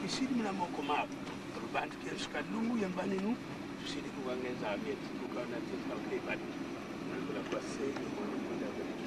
Kisiri mna moko mapu. Rubantu kia sukalungu yang baninu. Tusidi kuwangeza ameti. Kukana tika ukebani. Nangula kwa seyo mwana mwanda wiki.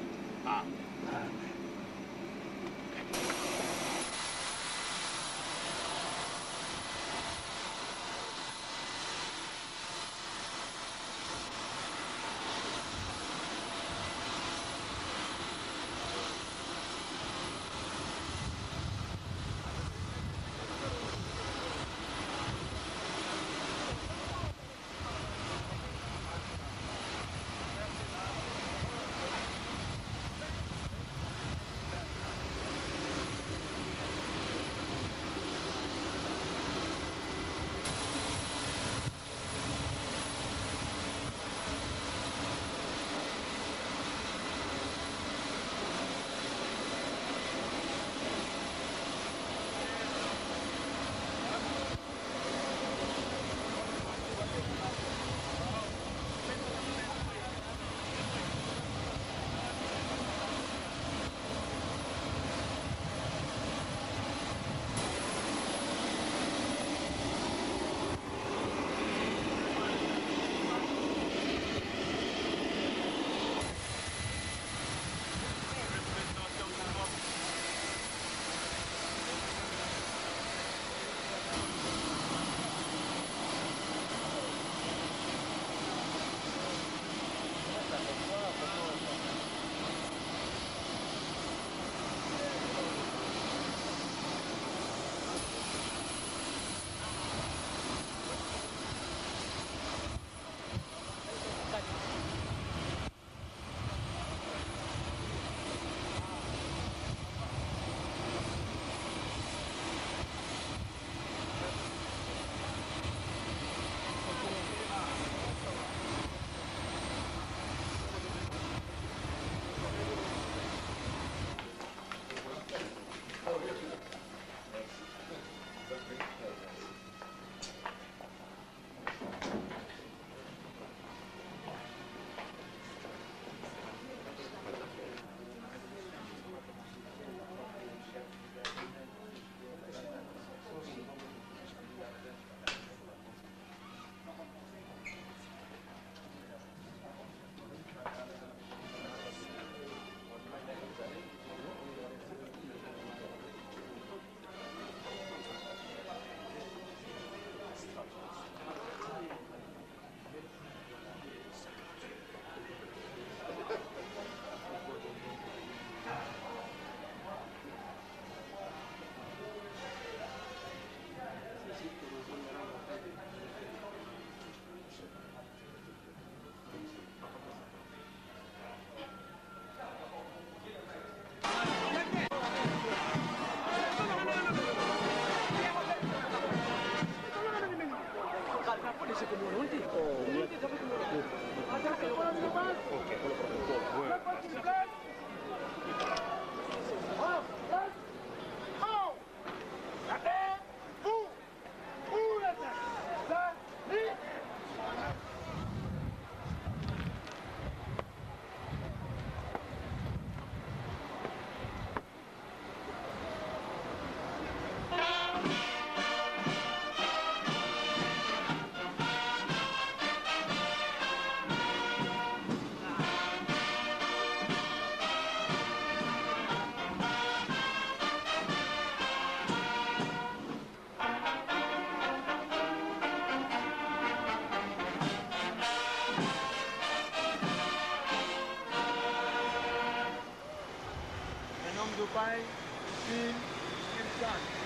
do Pai, do Filho e do Espírito Santo.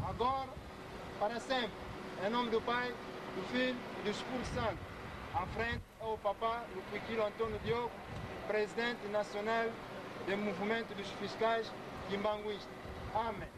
Agora, para sempre, em nome do Pai, do Filho e do Espírito Santo. À frente ao Papa Lupiquilo Antônio Diogo, presidente nacional do Movimento dos Fiscais Quimbanguistas. Amém.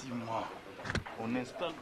Vivement. On installe.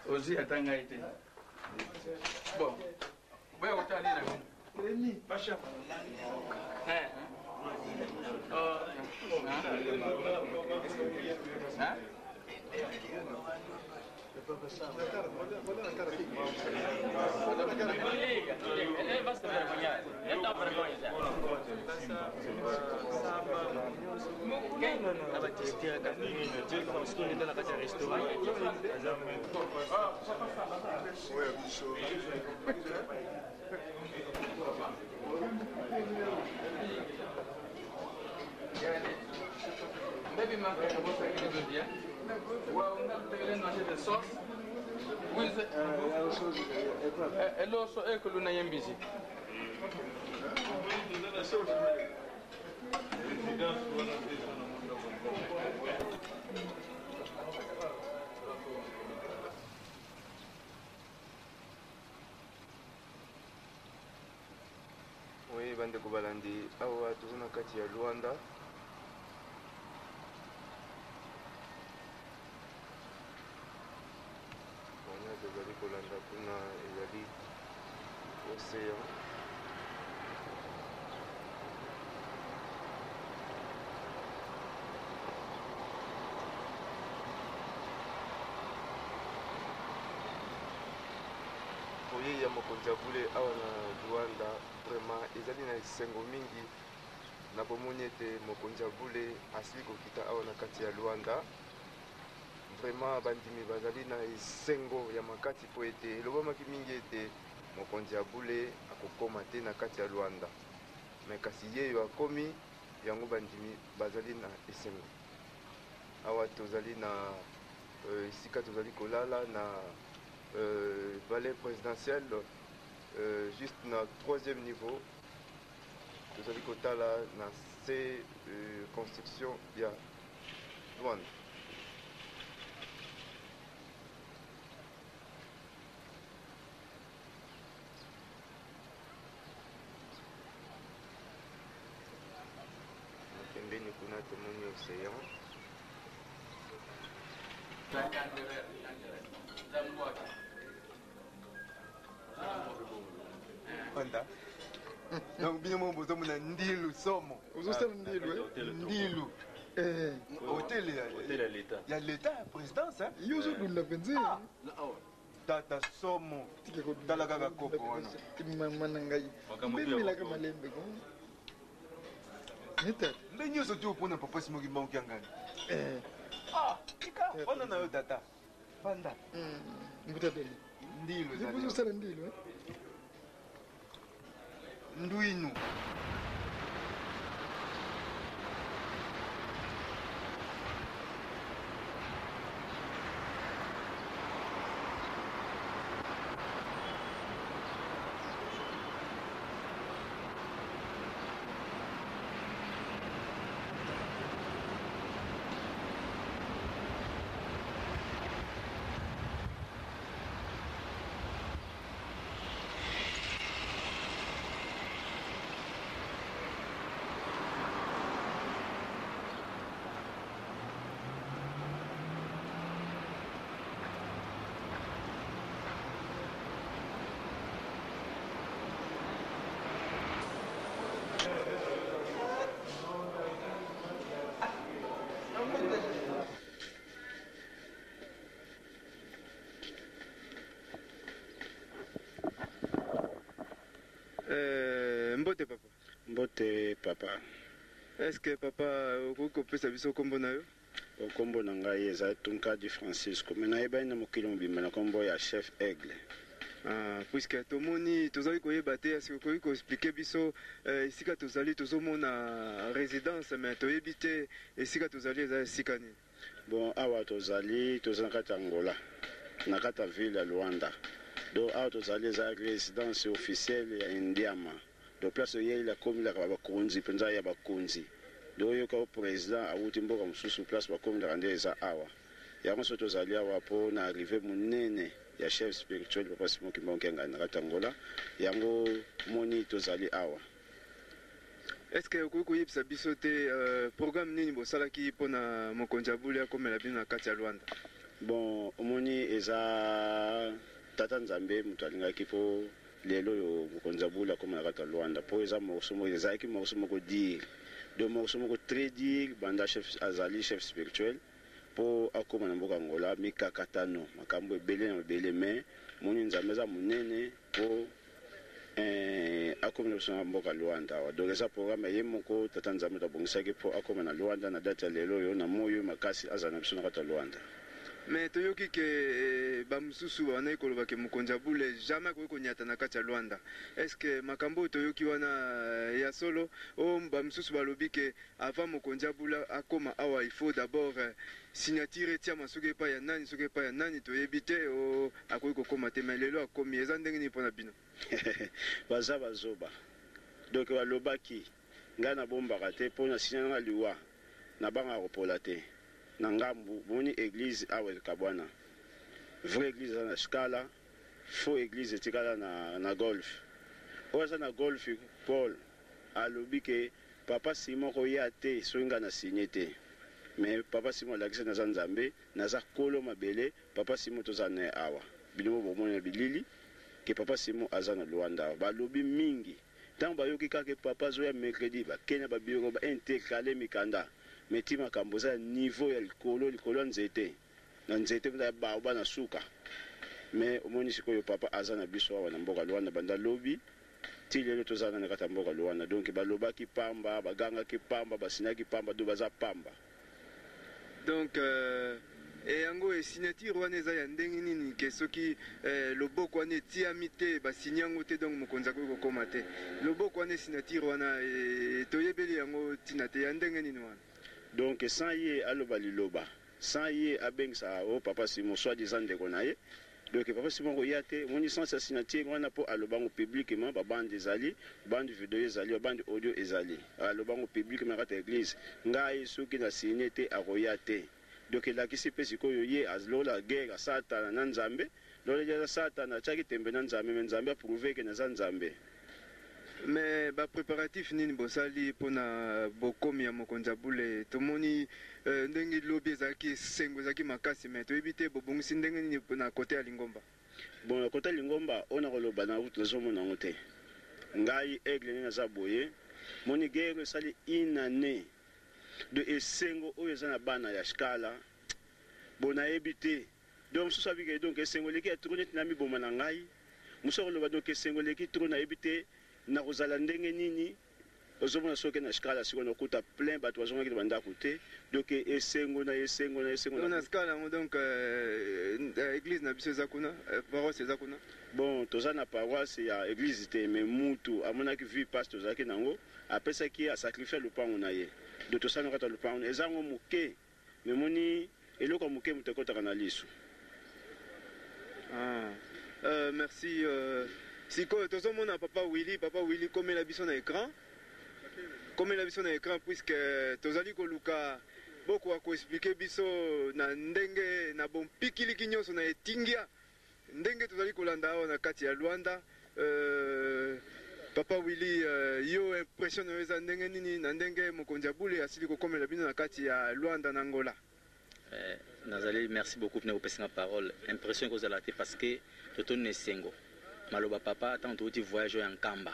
Aussi atanga ite. Bon. Wewe utalira nini? Nini? Pasha. Maybe my friend was like a good idea. Well, not the end of the sauce. With a loss of Ecoluna Yambisi. Oui, bande kubalandi awa tuzona kati ya Luanda. Wana tozali kolanda kuna ezali océan. Oye ya mokonzi ya bule awa na Luanda vraiment ezali na esengo mingi na bomoni ete mokonzi ya bule asili kokita awa na kati ya Luanda. Vraiment bandimi bazali na esengo ya makati po ete elobamaki mingi ete mokonzi ya bule akokoma te na kati ya Luanda, me kasi ye yo akomi yango bandimi bazali na esengo. Awa tozali na esika tozali kolala na palais présidentiel, juste na 3e niveau. Tozali kotala na ces construction ya Luanda. Pembeni kuna tomoni océan. Anda. Donc bien mon bozo mona ndilu somo. Uzosema ndilu Ndilu. Hôtel ya l'État. Ya l'État, présidence hein. Yuzo dunda penzi. Tata somo. Tala kaka koko wana. Mama nangai. Mimi la kama lembe ko. Neta. Ndenyo so tu pona papa simoki banki ngani. Tika, ona na yo tata. Panda. Ngutadeli. Ndilu za. Zibuzo sala ndilu Nduinu. Mbote papa. Mbote papa. Est-ce que papa okopesa biso kombo na yo? Kombo na ngai eza Tunkadi Francisco mais nayeba ina mokili mobimba na kombo ya chef Aigle. Puisque tomoni tozali koyeba te est-ce que koyi ko expliquer biso esika tozali tozomona résidence mais toyebi te esika tozali eza esika nini? Bon awa tozali na kati ya Angola na kati ya ville ya Luanda. Donc awa tozali eza résidence officielle ya Indiama. Donc place oyo la komilaka bakonzi mpenza ya bakonzi. Donc yoka o président awuti mboka mosusu place bakomilaka nde eza awa. Yango so tozali awa po na arrivé monene ya chef spirituel Papa Simon Kimbankenga na kati ya Angola. Yango moni tozali awa. Est-ce que vous pouvez savoir le programme nini bosalaki pona mokonzi abule akomela bino na kati ya Luanda? Bon, omoni eza tata Nzambe mutu alingaki po lelo yo mokonzi abule akomela kati ya Luanda po eza mosomo ezalaki mosomo ko dire. Donc mosomo ko très dire banda chef azali chef spirituel po akoma na mboka Angola mikakatano makambo ebele na ebele mais moni Nzambe za munene po akomela biso na mboka Luanda awa. Donc eza programme ye moko tata Nzambe tabongisaki po akoma na Luanda na date ya lelo yo na moyo makasi azana biso na kati ya Luanda. Mais toyoki ke bamususu wana ekoloba ke mokonzi abule jamais koki konyata na kati ya Luanda. Est-ce que makambo toyoki wana ya solo o bamususu balobi ke avant mokonzi abule akoma awa il faut d'abord signature etiama soki epai ya nani soki epai ya nani toyebi te o akoki kokoma te mais lelo akomi eza ndenge nini mpona bino? Baza bazoba. Donc balobaki ngai nabombaka te mpo na sinya nanga liwa na banga kopola te. Na ngambu moni église awa kabwana. Vraie église na Skala, faux église etikala na golf. Oza na golf Paul alobi ke Papa Simon ko ya te soinga na signé te. Mais Papa Simon lakisa na Nzambe naza kolo mabele Papa Simon tozana awa. Bilimo bomona bilili ke Papa Simon azana Luanda. Balobi mingi. Tant bayoki kaka papa zoya mercredi ba Kenya ba biro ba intercaler mikanda. Meti makambo za niveau ya likolo nzete. Na nzete mda ba na suka. Mais omoni sikoyo papa azana biso awa na mboka Luanda banda lobi ti lelo tozana na kata mboka Luanda. Donc balobaki pamba, baganga ki pamba, basinaki pamba do baza pamba. Donc yango signature wana eza ya ndenge nini ke soki loboko wana etiami te basigni yango te donc mokonzi akoki kokoma te loboko wana signature wana toyebeli yango ntina te ya ndenge nini wana? Donc sans ye aloba liloba sans ye abengisa o Papa Simon soi-disant ndeko na ye. Donc Papa Simon koya te moni sans sa signature wana po alobango publiquement ba bande ezali bande video ezali bande audio ezali alobango publiquement kata église ngai soki na signé te akoya te. Donc la kisi pe sikoyo ye azlola guerre Satan na Nzambe lola ya Satan achaki tembe na Nzambe mais Nzambe a prouvé que na Nzambe. Mais ba préparatif nini bosali pona bokomi ya mokonzi abule tomoni ndenge lobi ezalaki sengo ezalaki makasi mais toyebi te bobongisi ndenge nini na kote ya Lingomba? Bon kote ya Lingomba ona koloba na route tozomona ngo te ngai Aigle nina za boye moni guerre sali inane de esengo oyo eza na bana ya Skala bona ebite donc so sabi ke donc esengo leki atrouné na miboma na ngai muso koloba donc esengo leki tro na ebite na kozala ndenge nini ozomona soki na Skala siko na kuta plein bato bazongaki banda côté donc esengo na Skala donc église na biso eza kuna paroisse eza kuna. Bon toza na paroisse ya église te mais mutu amonaki vie pasteur zaki nango apesaki a sacrifier lupango na ye de tosana kata lupango eza ngo muke mais moni eloko muke mutekota na liso. Merci siko tozomona papa Willy komela biso na écran puisque tozali koluka boko ako expliquer biso na ndenge na bompikiliki nyonso na etingia ndenge tozali kolanda awa na kati ya Luanda. Papa Willy yo impression eza ndenge nini na ndenge mokonzi abule asili kokomela bino na kati ya Luanda na Angola? Nazali merci beaucoup pour passer la parole. Impression que vous avez été parce que tout ne sengo. Maloba papa tant tout voyage en Kamba.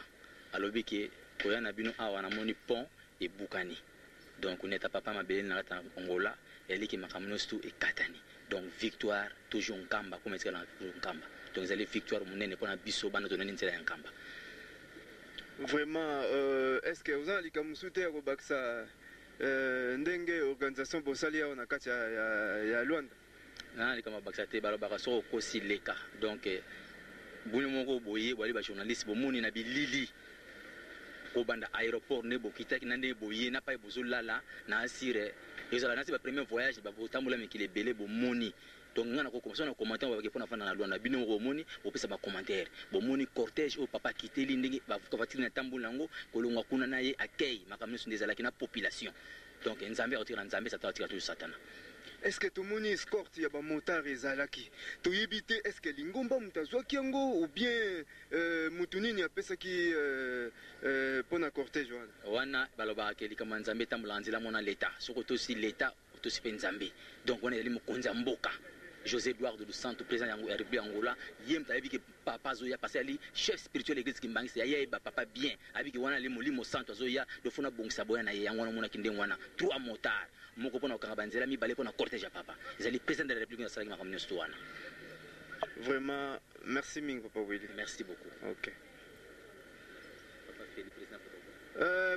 Alobi que koya na bino awa na moni pont et Bukani. Donc on est à papa mabele na Angola et li ki makamunos tout et katani. Donc victoire toujours en Kamba comme est-ce que en Kamba. Donc vous allez victoire monene pour na biso bana donner nzela en Kamba. Vraiment est-ce que vous avez likamusute ko baksa ndenge organisation bosali awa na kati ya Luanda nani kama bakisate balobaka soko kosi leka donc buni moko boye bali ba journaliste bomoni na bilili kobanda aéroport ne bokitaki na nde boye na pa bozolala na asire ezala nasi ba premier voyage ba botambola mikile belé bomoni donc ngana ko commencer na commentaire ba ke pona fana na Luanda bino ko bomoni bopesa ba commentaire bomoni cortège au papa kiteli ndenge ba fatili na tambola ngo kolongwa kuna na ye accueil makamno ndezala kina population donc nzambe otira nzambe satira tout satana. Est-ce que tout le monde escorte ya ba motard ezalaki to yebite est-ce que lingomba mutazwaki yango ou bien mutunini apesa ki pona cortège wana baloba ke likama nzambe tambola nzela mona l'état soko to si l'état to si nzambe donc on est ali mokonzi mboka José Eduardo dos Santos président ya République Angola yem tayebi ke papa zoya passer ali chef spirituel église kimbangi ya yeba papa bien abiki wana le molimo santo zoya do fona bongisa boya na ye yangwana mona kinde wana trois motards moko pona okanga banzela mibale pona cortège ya papa ezali président de la République nationale ma communauté wana. Vraiment merci ming papa Willy. Merci beaucoup. OK.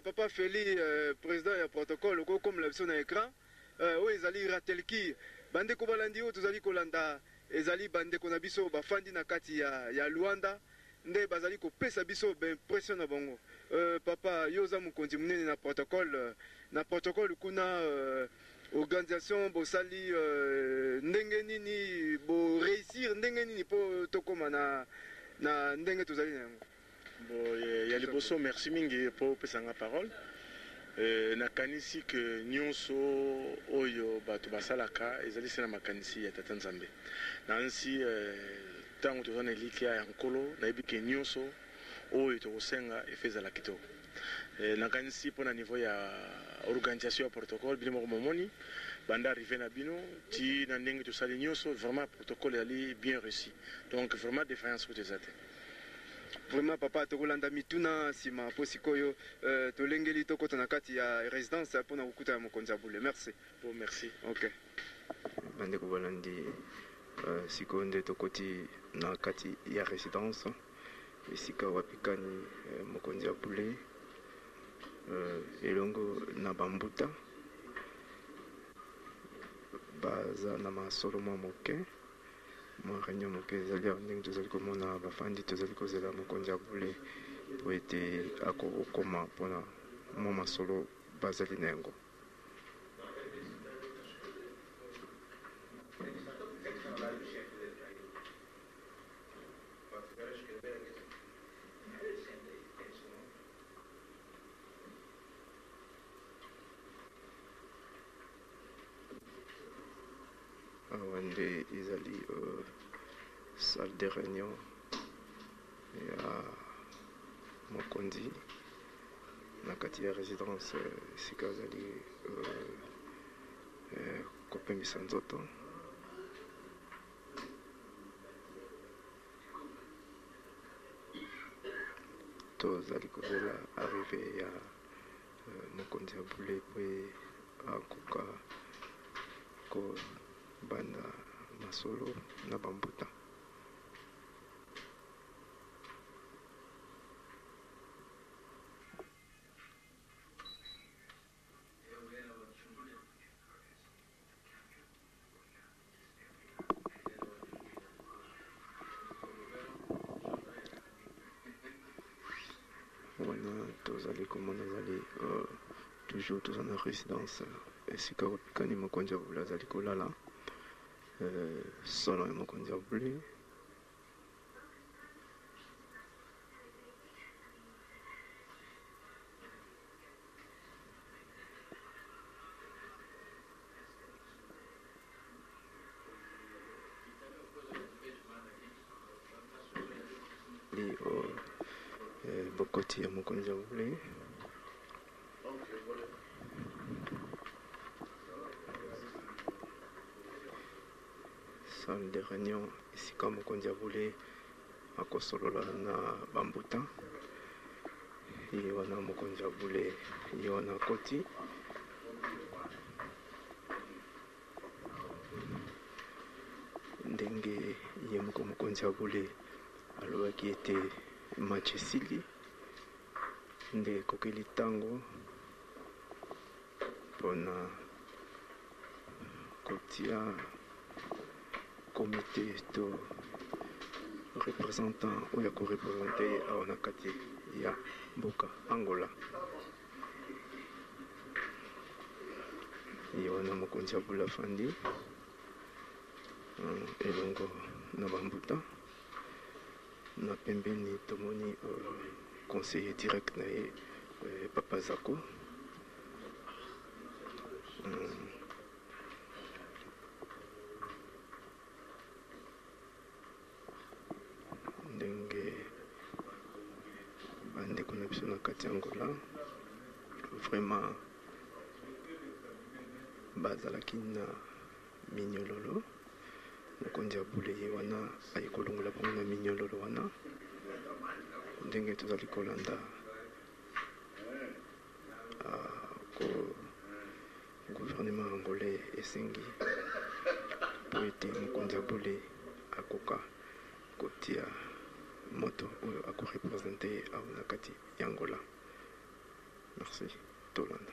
Papa Feli président ya protocole comme la vision na écran oui ezali ratelki bande ko balandi o tozali kolanda ezali bande ko na biso bafandi na kati ya Luanda nde bazali ko pesa biso ben pression na bongo papa yoza mukonzi munene na protocole kuna organisation bosali ndenge nini bo réussir ndenge nini po tokoma na ndenge tozali na yango. Bon ya liboso merci mingi po pesa nga parole. Nakanisi que nyonso oyo bato basalaka ezali sena makanisi ya tata nzambe nansi tango tozana elikia ya nkolo nayebi ke nyonso oyo tokosenga efezala kitoko nakanisi mpona niveau ya organisation ya protocole bino moko momoni banda arrivé na bino ti na ndenge tosali nyonso vraiment protocole yali bien réussi donc vraiment défaillance kote eza te. Vraiment papa tokolanda mituna sima po sikoyo tolengeli tokota na kati ya résidence pona kokuta ya mokonzi abule. Merci. Bon merci. OK. Bande ko balandi sikoyo nde tokoti na kati ya résidence esika wapikani mokonzi abule elongo na bambuta baza na masolo moke Mwaranyo moke ezali ndenge tozali komona bafandi tozali kozela mokonzi abule po ete akokoma mpona mwa masolo bazali na yango. Wande ezali salle de réunion ya mokonzi na kati ya résidence esika azali kopemisa nzoto tozali kozela arrivé ya mokonzi abule mpe akoka ko banda masolo na bambuta. Wana tozali komona ezali toujours toza na résidence esika wapikani mokonzi abule azali kolala solo ya mokonzi abule bokoti ya mokonzi abule salle de réunion esika mokonzi abule akosolola na bambuta ye wana mokonzi abule ye wana akoti ndenge ye moko mokonzi abule alobaki ete match esili nde ekokeli ntango mpona kotia komite to représentant oyo akorepresente ye awa na kati ya mboka Angola. Ye wana mokonzi ya bula fandi elongo na bambuta na pembeni tomoni conseiller direct na ye Papa Zako. Ndenge bandeko na biso na kati ya Angola vraiment bazalaki na minyololo. Mokonzi ya bule ye wana aye kolongola bango na minyololo wana ndenge tozali kolanda ko gouvernement angolais esengi po ete mokonzi ya bule akoka kotia moto oyo akorepresente ye awa na kati ya Angola. Merci, tolanda.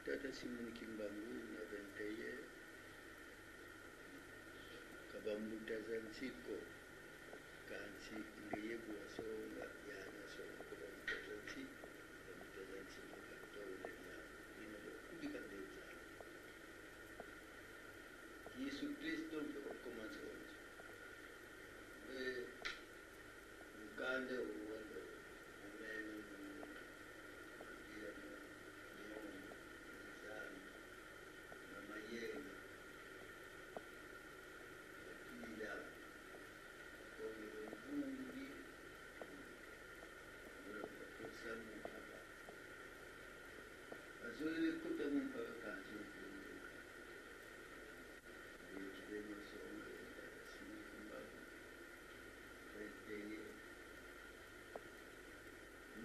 Tata Simon Kimbangu na Venteye Kabambuta Zanziko Kansi Ngeyebu Wasonga Yana Songa Kabambuta Zanzi Kabambuta Zanzi Mkatole na Ina Kubika Ndeza Yesu Kristo Mfeko Komanzonzi Mkande Uwando Amenu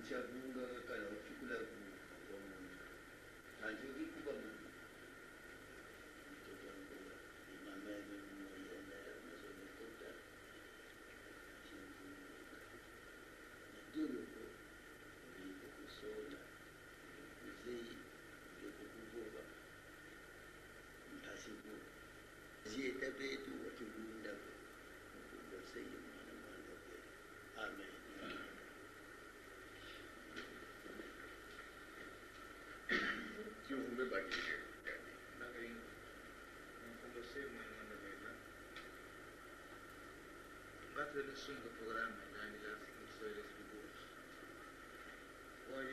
Chabunga kana uchukula kwa mungu anjoki kuba mungu mtoto wangu imameme mmoyenda mazoni kota ndugu ndio kusona mzee ndio kukuboba mtasibu zieta betu wakibunda kwa sayi mwana amen. Nessun programma anni la storia del futuro. Poi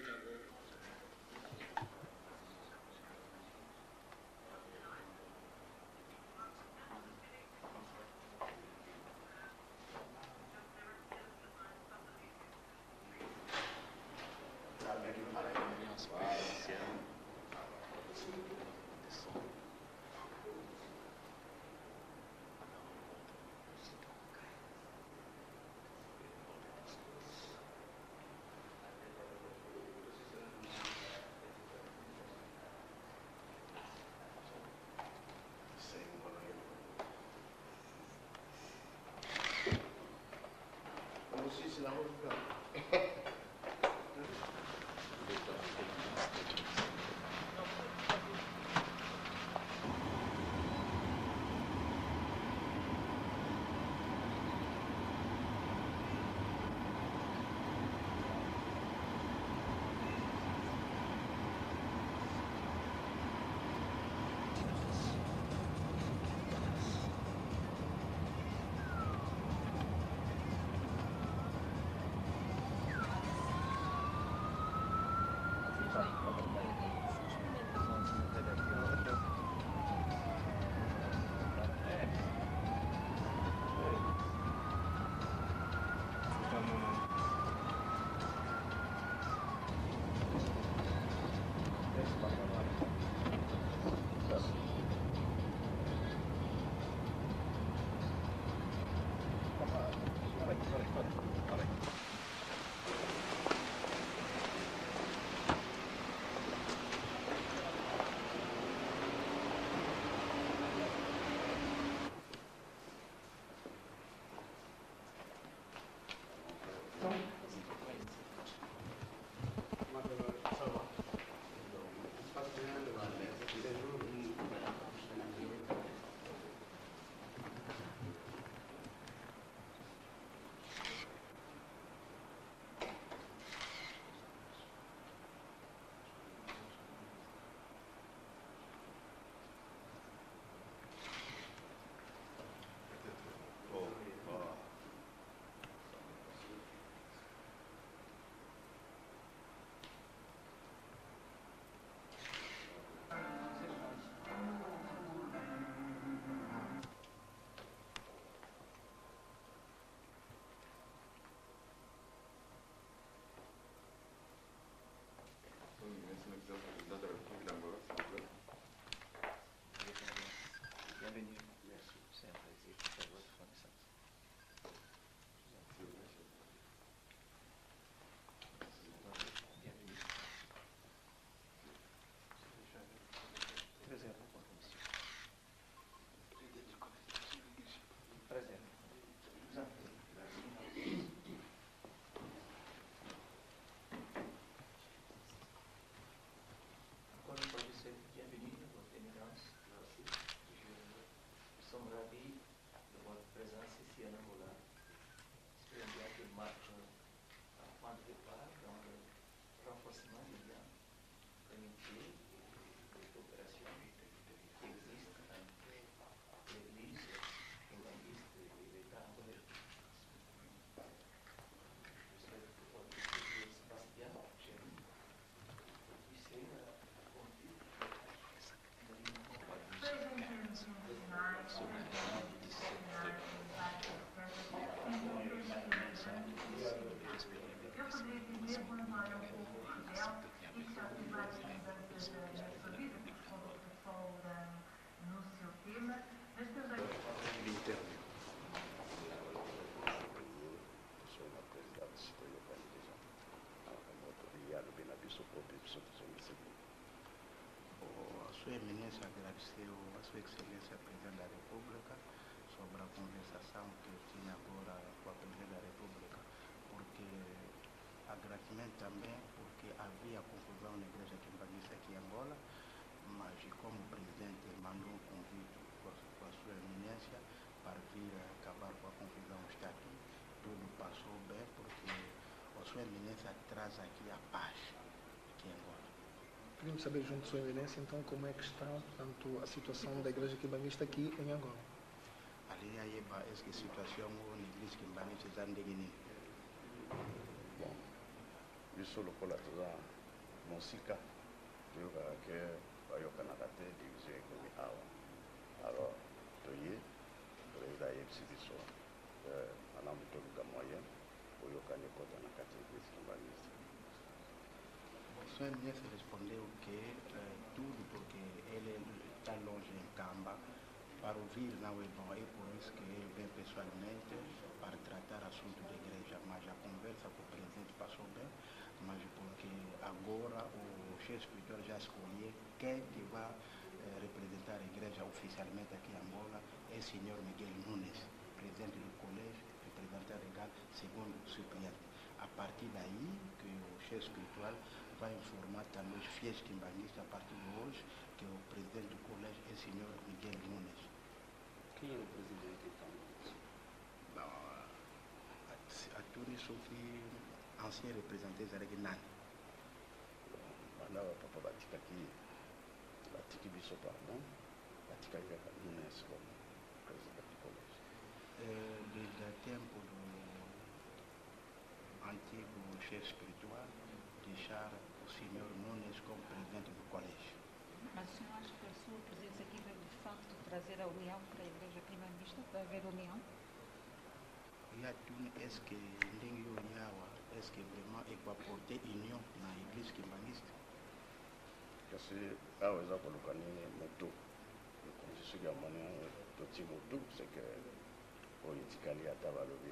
Sua Eminência agradeceu a Sua Excelência Presidente da República sobre a conversação que eu tinha agora com a Presidente da República, porque agradecimento também porque havia confusão na Igreja Quimbangista aqui em Angola, mas como o Presidente mandou um convite com a Sua Eminência para vir acabar com a confusão está aqui, tudo passou bem porque a Sua Eminência traz aqui a paz aqui em Angola. Queríamos saber, junto de Sua Eminência, então, como é que está, portanto, a situação da Igreja Quimbangista aqui em Angola. Ali aí essa situação na Igreja Quimbangista está em Bom, isso é o que toda música, eu que vai o Canadá ter divisão econômica. Alors, toye, président exhibition, a âmbito do moyen, o eu canei conta na categoria Igreja Quimbangista. Sua Eminência respondeu que tudo porque ele está longe em Camba, para ouvir não é bom, é por isso que ele vem pessoalmente para tratar assunto da igreja, mas a conversa com o presidente passou bem, mas porque agora o chefe espiritual já escolheu quem que vai representar a igreja oficialmente aqui em Angola é o senhor Miguel Nunes, presidente do colégio, representante legal, segundo o supriente. partir daí que o chefe espiritual vai informar também os fiéis quimbanguistas a partir de hoje que o presidente do colégio é o senhor Miguel Nunes. Quem é o presidente então? A Tunis sofre ancien representant da Regnani. Mandava para batika aqui, batika biso pardon, batika Nunes como presidente do colégio. Desde o tempo do antigo chefe espiritual, deixar o senhor Nunes como presidente do colégio. Mas o senhor acha que a sua presença aqui vai de facto trazer a união para a igreja quimbanguista? Vai haver união? E a Tunis, est-ce que Ndengue Onyawa, est-ce que vraiment il va porter union dans l'église quimbanguiste? Kasi aweza koluka nini moto ekonzi soki ya moni toti motu seke oyo etikali ata balobi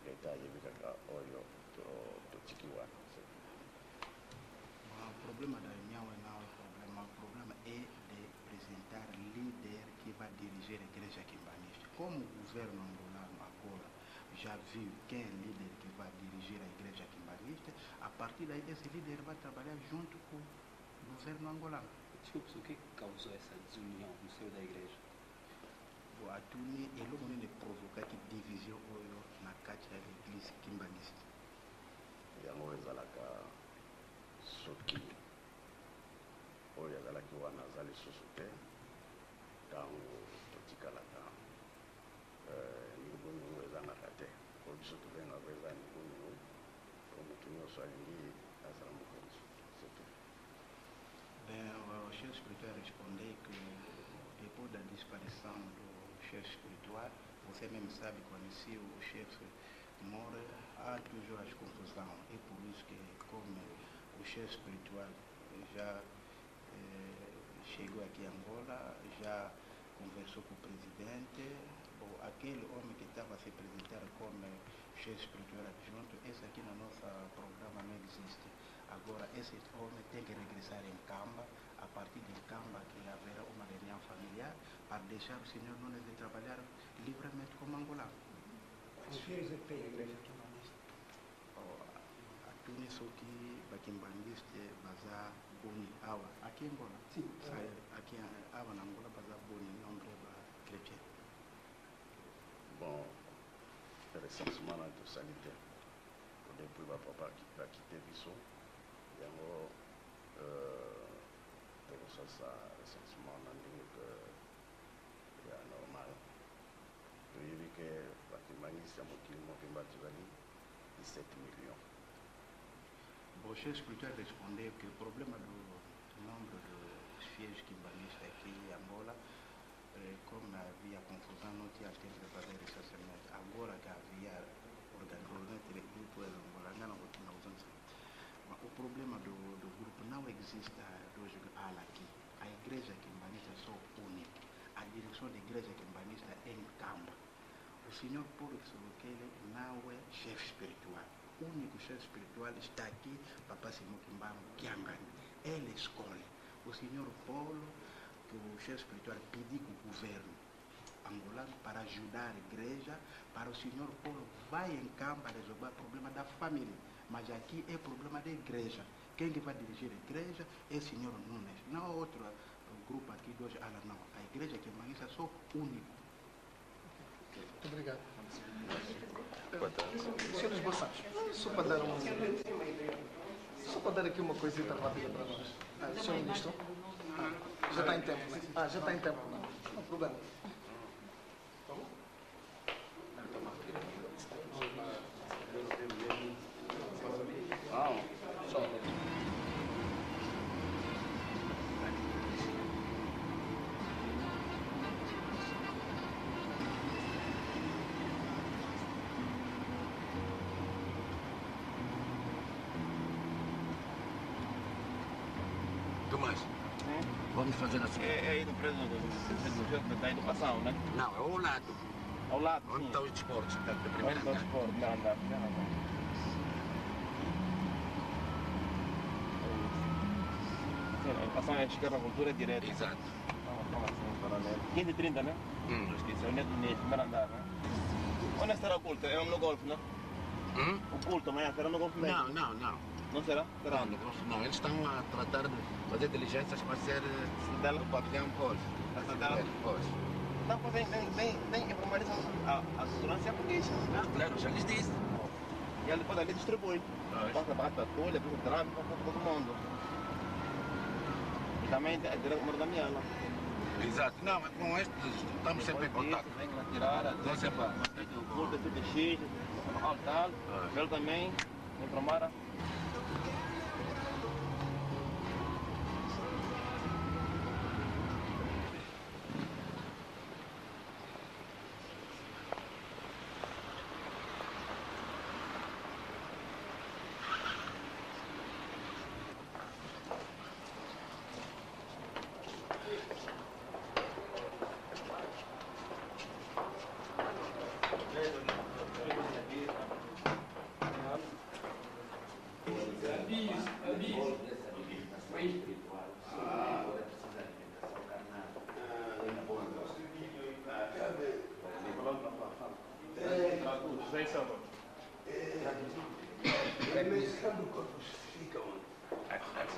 leta ayebi kaka oyo totiki wana. O problema da união não é problema. O problema é de apresentar líder que vai dirigir a igreja quimbanguista. Como o governo angolano agora já viu quem é o líder que vai dirigir a igreja quimbanguista, a partir daí esse líder vai trabalhar junto com o governo angolano. Desculpe, o que causou essa desunião no seio da igreja? A Tuni é logo de provocar que divisão na caixa da igreja quimbanguista. Yango ezalaka soki oyo azalaki wana aza lisusu te ntango totikalaka ningunu ezangaka te po biso tobengaka eza ningunu po motu nyonso alingi azala mokonzi surtout. O chefe espiritual respondeu que depois da disparição do chefe espiritual, você mesmo sabe, conheci o chefe mora, há toujours as confusões. É por isso que, como o chefe espiritual já chegou aqui em Angola, já conversou com o presidente, aquele homem que estava a se apresentar como chefe espiritual adjunto, esse aqui no nosso programa não existe. Agora, esse homem tem que regressar em Camba, a partir de Camba que haverá uma reunião familiar para deixar o senhor Nunes de trabalhar livremente como angolano. Os fiéis é que tem a igreja quimbanguista? A Tunis que Bakimbanguiste baza boni awa aqui em Angola. Sim. Aqui awa na Angola baza boni nombre ba chrétien. Bon, recensement na tosali te depuis bakite biso yango tokosasa recensement na ndenge ya normal toyebi ke bakimbanisi ya mokili mobimba tozali 17 millions. O chefe espiritual respondeu que o problema do número de fiéis quimbanguistas aqui em Angola, como havia confusão, não tinha tempo de fazer recenseamento. Agora que havia organização de grupo em Angola, não usamos. O problema do grupo não existe hoje aqui. A igreja quimbanguista é só única. A direção da igreja quimbanguista é em Camba. O senhor Paulo Kisobokele não é chefe espiritual. O único chefe espiritual está aqui, Papa Simão Kimbangu Kiangani. Ele escolhe. O senhor Paulo, que o chefe espiritual pediu com o governo angolano para ajudar a igreja, para o senhor Paulo vai em Camba resolver o problema da família. Mas aqui é problema da igreja. Quem que vai dirigir a igreja é o senhor Nunes. Não há outro grupo aqui de hoje. Não. A igreja quimbanguista é só único. Muito obrigado. Boa tarde. Senhores Bassados, só para dar aqui uma coisita rápida para nós. Senhor Ministro, já está em tempo, né? Já está em tempo, não há problema. Tomás, vamos fazer assim. É aí no prédio da educação, né? Não, é ao lado. Ao lado, onde está os desportos? Está de primeira andar. Onde está o desporto? Não. Sim, a educação é chegar na cultura direta. Exato. Como assim, paralelo? 15 e 30, né? Justiça, onde é do primeiro andar, né? Onde estará o culto? É no golfe, né? O culto amanhã será no complemento? Não. Não será? Será? Não, eles estão a tratar de fazer diligências para ser o pavilhão pós. Pós. Não, tem informação. A segurança é polícia. Claro, já lhes disse. E ele depois ali distribui. Passa para a patrulha, para o tráfico, para todo mundo. E também é direto da minha. Exato. Não, mas com este estamos sempre em contato. Vem lá tirar, o culto é tudo cheio, tal. Ele também, informaram.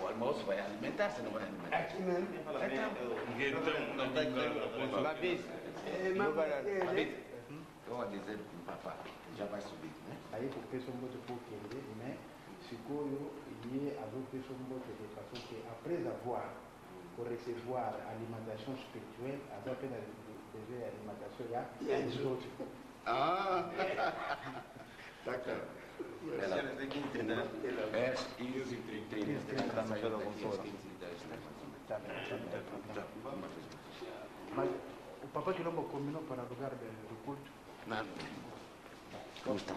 O almoço vai alimentar-se, não vai alimentar? Aqui mesmo. Eu vou dizer para o papá, já vai subir, né? Aí o pessoal muito pouco entender, né? Seguro e a pessoa muito de façon que après avoir pour recevoir alimentation spirituelle, apenas dever alimentation já des autres. Ah, tá claro. Mas o Papa Quilombo combinou para o lugar do culto? Não. Como está?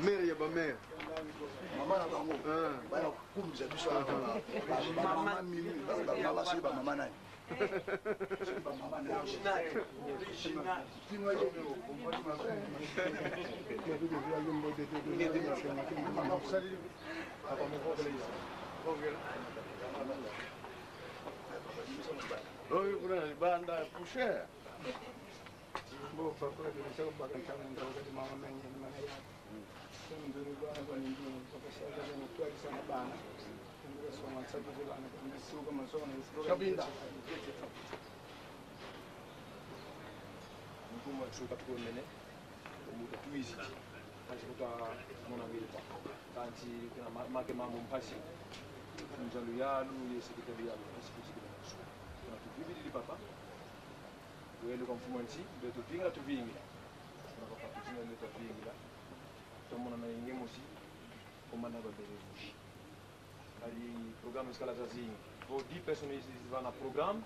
Mère, mère. Maman na bango. Bana kumza biso na bango. Maman mimi baba c'est ba maman nani. Ba maman nani. Original. Dis-moi je vais au comportement. Oi, Bruno, banda puxa. Bo papa de sa ba kan tan ndaw ga mama men ni man ya. Sun duru ba ba ni duru papa sa ga ni to sa na bana. Ndio so ma sa ga bana ni su ga ma so na su ga binda. Mkuma chuka kwa mene. Muda tuizi. Kazi kutoa mwana milita. Kanti kuna make mambo mpasi. Mjalu yalu yesekitali yalu kusikika. Kuna tubibili papa. Wele kwa mfumo nchi ndio tupinga tuvingira tunapata kutinga ndio tuvingira tumona na ingi musi komanda ba bere ali programme skala za zingi pour 10 personnes vont na programme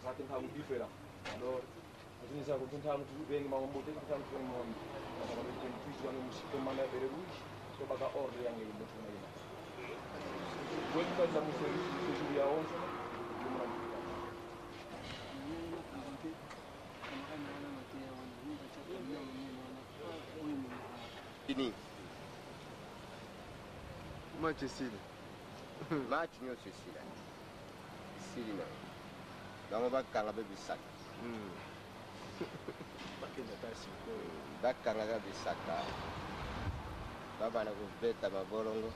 ça tem hagu différent alors azini za kutunta mtu bengi mambo te kutunta mtu mambo kwa sababu kwa tuizi wana musi komanda bere rouge so baka ordre yangi mtu na ina wewe kwa sababu sisi ya onzo Ini. Match Sili. Match nyo Sili. Sili na. Dama ba kala be bisak. Bakenda tasi ko. Bakanga ga bisaka. Baba na kubeta mabolongo.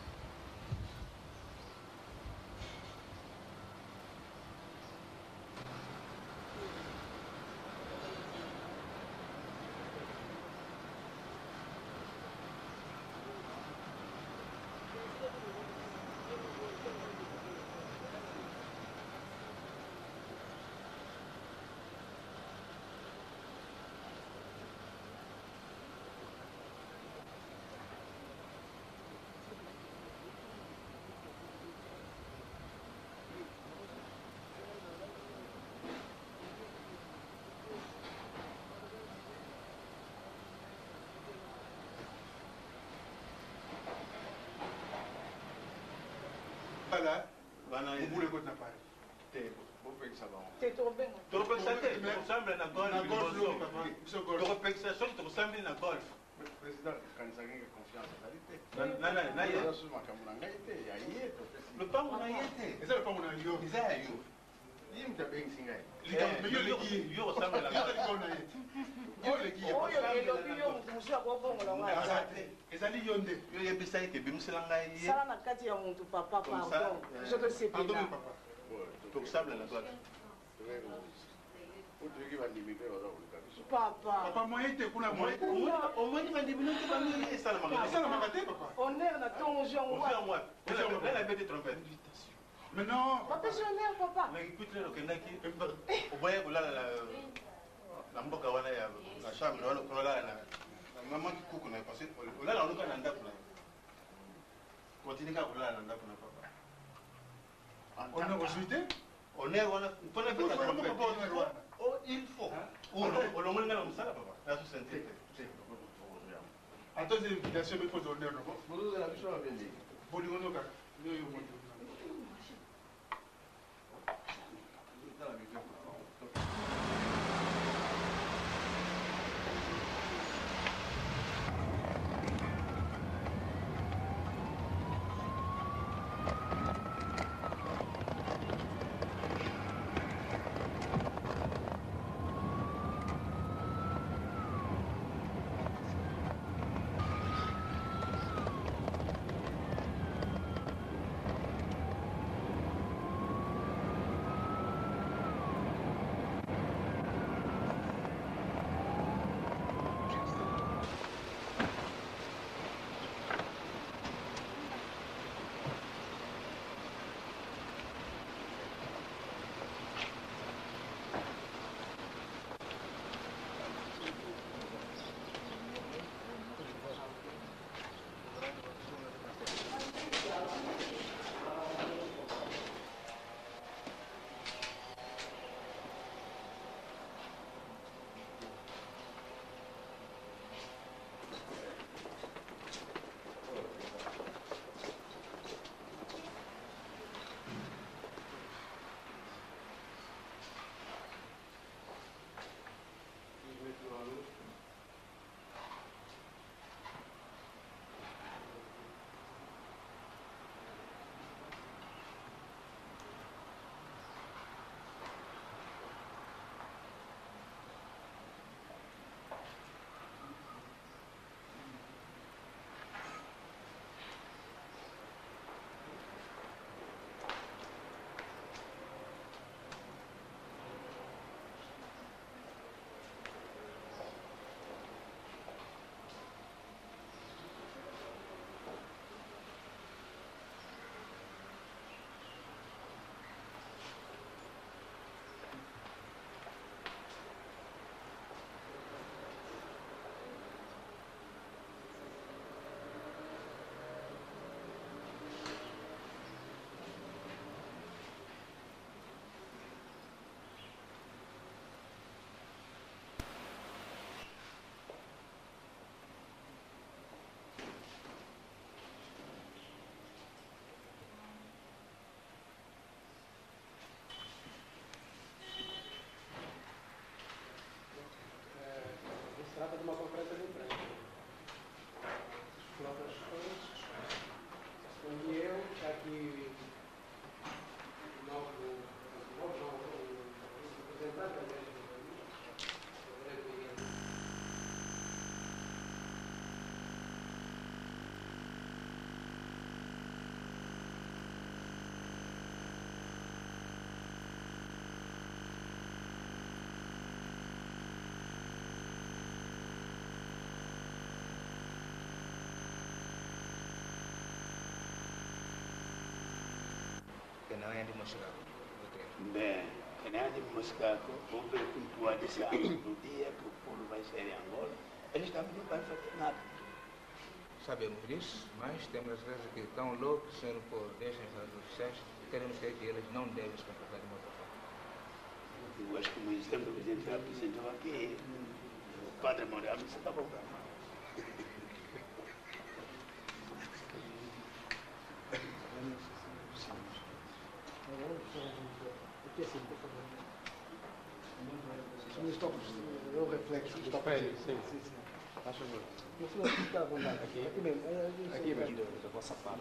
Voilà. Vous voulez qu'on n'a pas. Tokusambe na golf. Tokusambe tokusambe na golf. Président, kanisa ngeke confiance qualité. Na ye. Makambo na ngai te ya yeto. Lupango na yete. Eza lupango na yo. Eza ya yo. Yim tabengi singai. Likambo yo leki yo sambe la. Yo na yete. Yo leki yo. Oyo elobi yo mutu akobongola ngai. Ezali yo nde. Yo yebisa eke bimusela ngai ye. Sala na kati ya mutu papa pardon. Je te sais Pardon bien. papa. Tokusambe na golf. Papa. Papa moyen te kuna moyen. Au moins tu vas dire minute pas mieux et ça le magasin. Ça le magasin papa. On est na ton jean moi. Elle avait des trompettes. Mais non. Papa je n'ai papa. Mais écoute le kendaki. Au voyez que là la mboka wana ya la chambre wana ko là la maman qui cook na parce que là la luka na ndaku na. Continue ka kula na ndaku na papa. On est aujourd'hui. On est on a fait oh il faut. On l'a monté dans le salon papa. La société. Attends, invitation mais faut donner non. Vous avez la mission à venir. Boligono ka. Yo yo mo. Trata de uma conferência de imprensa. Próprias coisas. Respondi eu, está aqui o novo representante da Igreja Kenangan di Moskau. Bem, Kenangan de Moscou, vamos ver com tua decisão do dia que o povo vai ser em Angola. Eles também não vão fazer nada. Sabemos disso, mas temos as vezes que estão loucos, sendo por decisões oficiais, queremos dizer que eles não devem se comportar de outra forma. Eu acho que o exemplo que a gente apresentou aqui, o padre Morel, você está bom. Aqui assim, por favor. Ministro, eu reflexo. Sim. Faz favor. No final, fica à vontade. Aqui mesmo. Aqui mesmo da vossa parte,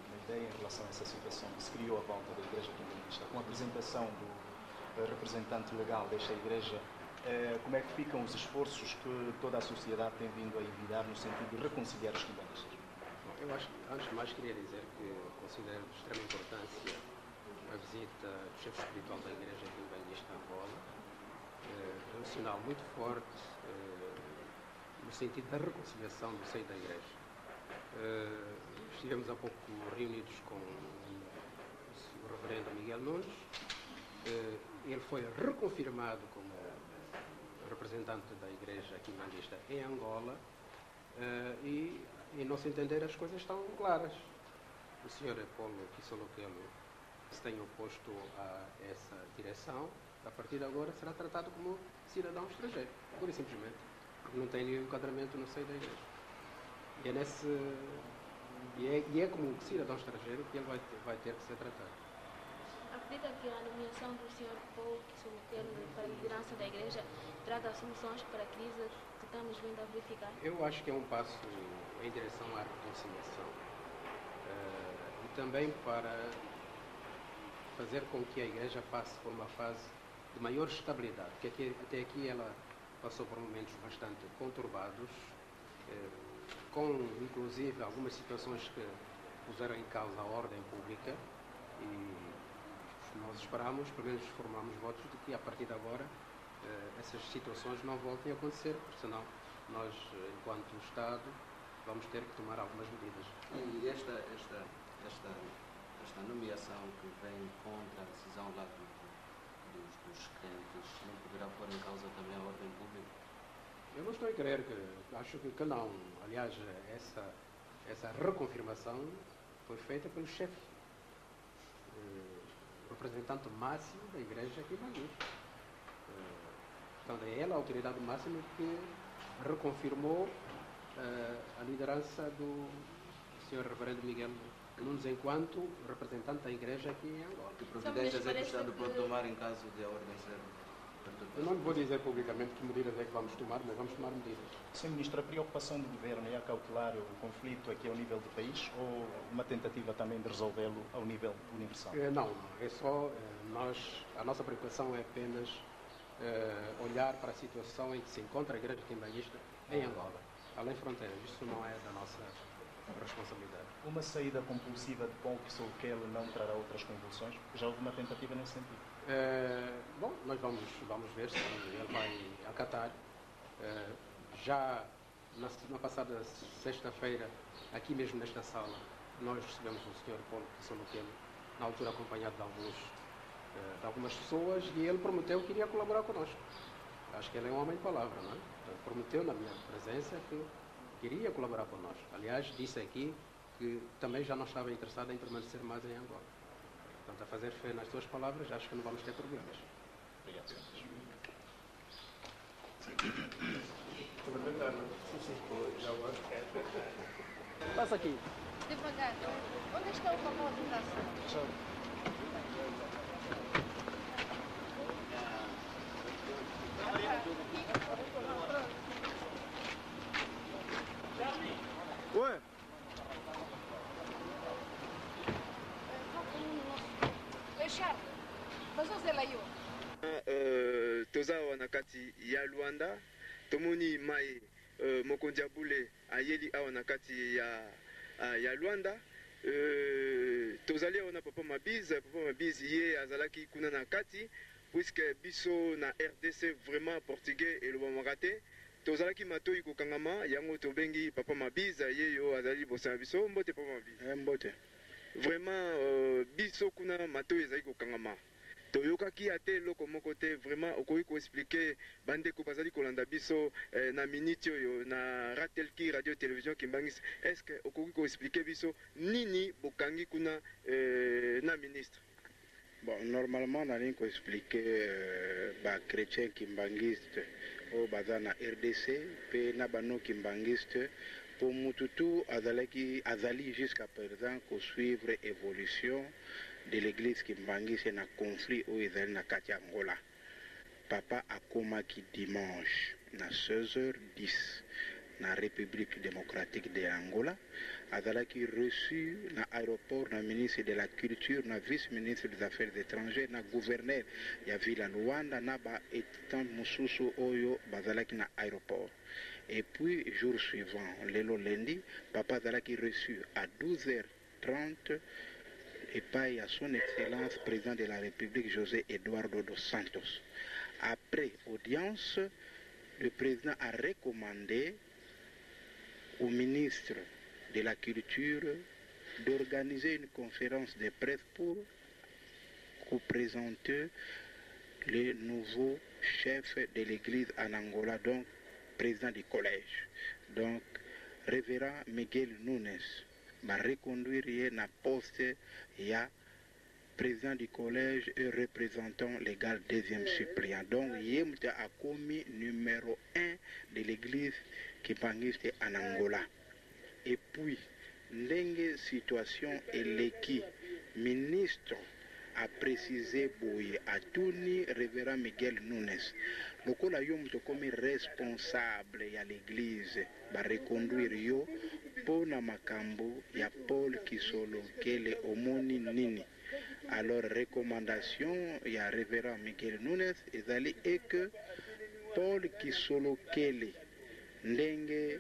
uma ideia em relação a essa situação que se criou à volta da Igreja Quimbanguista, com a apresentação do representante legal desta Igreja, como é que ficam os esforços que toda a sociedade tem vindo a envidar no sentido de reconciliar os quimbanguistas? Eu acho, antes de mais, queria dizer que considero de extrema importância a visita do chefe espiritual da Igreja Quimbanguista a Angola. É um sinal muito forte no sentido da reconciliação do seio da Igreja. Estivemos há pouco reunidos com o reverendo Miguel Nunes. Ele foi reconfirmado como representante da Igreja Quimbanguista em Angola e, em nosso entender, as coisas estão claras. O Sr. Paulo Kisoloquelo se tem oposto a essa direção. A partir de agora será tratado como cidadão estrangeiro, pura e simplesmente, porque não tem nenhum enquadramento no seio da Igreja. E é como cidadão estrangeiro que ele vai ter que ser tratado. Acredita que a nomeação do Sr. Paulo Kisoloquelo para a liderança da Igreja traga soluções para a crise que estamos vindo a verificar? Eu acho que é um passo em direção à reconciliação e também para fazer com que a Igreja passe por uma fase de maior estabilidade, porque até aqui ela passou por momentos bastante conturbados, com inclusive algumas situações que puseram em causa a ordem pública, e nós esperamos, pelo menos formamos votos de que a partir de agora essas situações não voltem a acontecer, porque senão nós, enquanto Estado, vamos ter que tomar algumas medidas. E esta nomeação que vem contra a decisão lá dos crentes não poderá pôr em causa também a ordem pública? Eu não estou a crer, acho que não. Aliás, essa reconfirmação foi feita pelo chefe, representante máximo da Igreja aqui em Bangu. Portanto, é ela a autoridade máxima que reconfirmou a liderança do Sr. Reverendo Miguel Nunes enquanto representante da Igreja aqui em Angola. Que providências é que o Estado pode tomar em caso de a ordem ser perturbada? Eu não vou dizer publicamente que medidas é que vamos tomar, mas vamos tomar medidas. Sr. Ministro, a preocupação do Governo é acautelar o conflito aqui ao nível do país ou uma tentativa também de resolvê-lo ao nível universal? Não, é só a nossa preocupação é apenas olhar para a situação em que se encontra a Igreja Quimbanguista em Angola, além fronteiras. Isso não é da nossa responsabilidade. Uma saída compulsiva de Paulo Kisoloquelo não trará outras convulsões? Já houve uma tentativa nesse sentido? Bom, nós vamos ver se ele vai acatar. Já na passada sexta-feira, aqui mesmo nesta sala, nós recebemos o Sr. Paulo Kisoloquelo, na altura acompanhado de algumas pessoas, e ele prometeu que iria colaborar connosco. Acho que ele é um homem de palavra, não é? Prometeu na minha presença que queria colaborar connosco. Aliás, disse aqui que também já não estava interessado em permanecer mais em Angola. Portanto, a fazer fé nas suas palavras, acho que não vamos ter problemas. Obrigado. Passa aqui. Devagar. Onde está o papel de votação? Ué? toza awa na kati ya Luanda tomoni mai mokonzi ya bule ayeli awa na kati ya Luanda tozali awa na papa Mabize ye azalaki kuna na kati puisque biso na RDC vraiment portugais elobamaka te tozalaki matoi kokangama yango tobengi papa Mabize ye yo azali liboso na biso mbote papa Mabize mbote vraiment biso kuna matoi ezali kokangama toyokaki ate eloko moko te vraiment okoki koexplike bandeko bazali kolanda biso na minute oyo na ratelki radio télévision Kimbangisi est-ce que okoki koexplike biso nini bokangi kuna na ministre? Bon, normalement nali koexplike bachrétien kimbangiste oyo baza na RDC mpe na bano kimbangiste pour Mututu azali jusqu'à présent suivre l'évolution de l'église Kimbangi, c'est un conflit où ils na kati ya Angola. Papa akomaki dimanche na 16h10 na République démocratique de Angola. Azalaki reçu na aéroport na ministre de la culture, na vice-ministre des affaires étrangères, na gouverneur ya ville Luanda, na ba étant mususu oyo bazalaki na aéroport. Et puis jour suivant, lelo lundi, papa azalaki reçu à 12h30 et par à son excellence président de la République José Eduardo dos Santos. Après audience, le président a recommandé au ministre de la Culture d'organiser une conférence de presse pour présenter le nouveau chef de l'église en Angola, donc président du collège. Donc, révérend Miguel Nunes va reconduire na poste ya président du collège et représentant légal deuxième suppléant. Donc, il a commis numéro 1 de l'église Kimbangiste en Angola. Et puis, l'enge situation et l'équipe ministre a précisé Boye a tourné révérend Miguel Nunes. Le col a comme responsable à l'église va reconduire yo pour na makambo ya Paul Kisolo kele omoni nini. Alors recommandation ya révérend Miguel Nunes ezali et que Paul Kisolo kele ndenge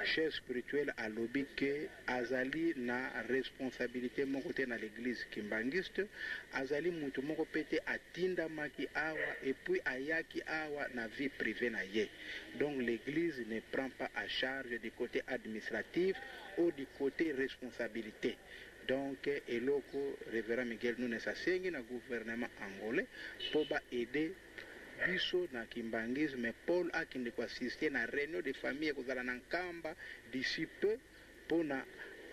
chef spirituel alobi ke azali na responsabilité moko te na l'église kimbangiste, azali mutu moko pete atinda maki awa et puis ayaki awa na vie privée na ye. Donc l'église ne prend pas à charge du côté administratif ou du côté responsabilité. Donc eloko révérend Miguel Nunes asengi na gouvernement angolais pour ba aider biso na Kimbangis, mais Paul a qui ne peut assister na réunion de famille kozala na Nkamba d'ici peu pour na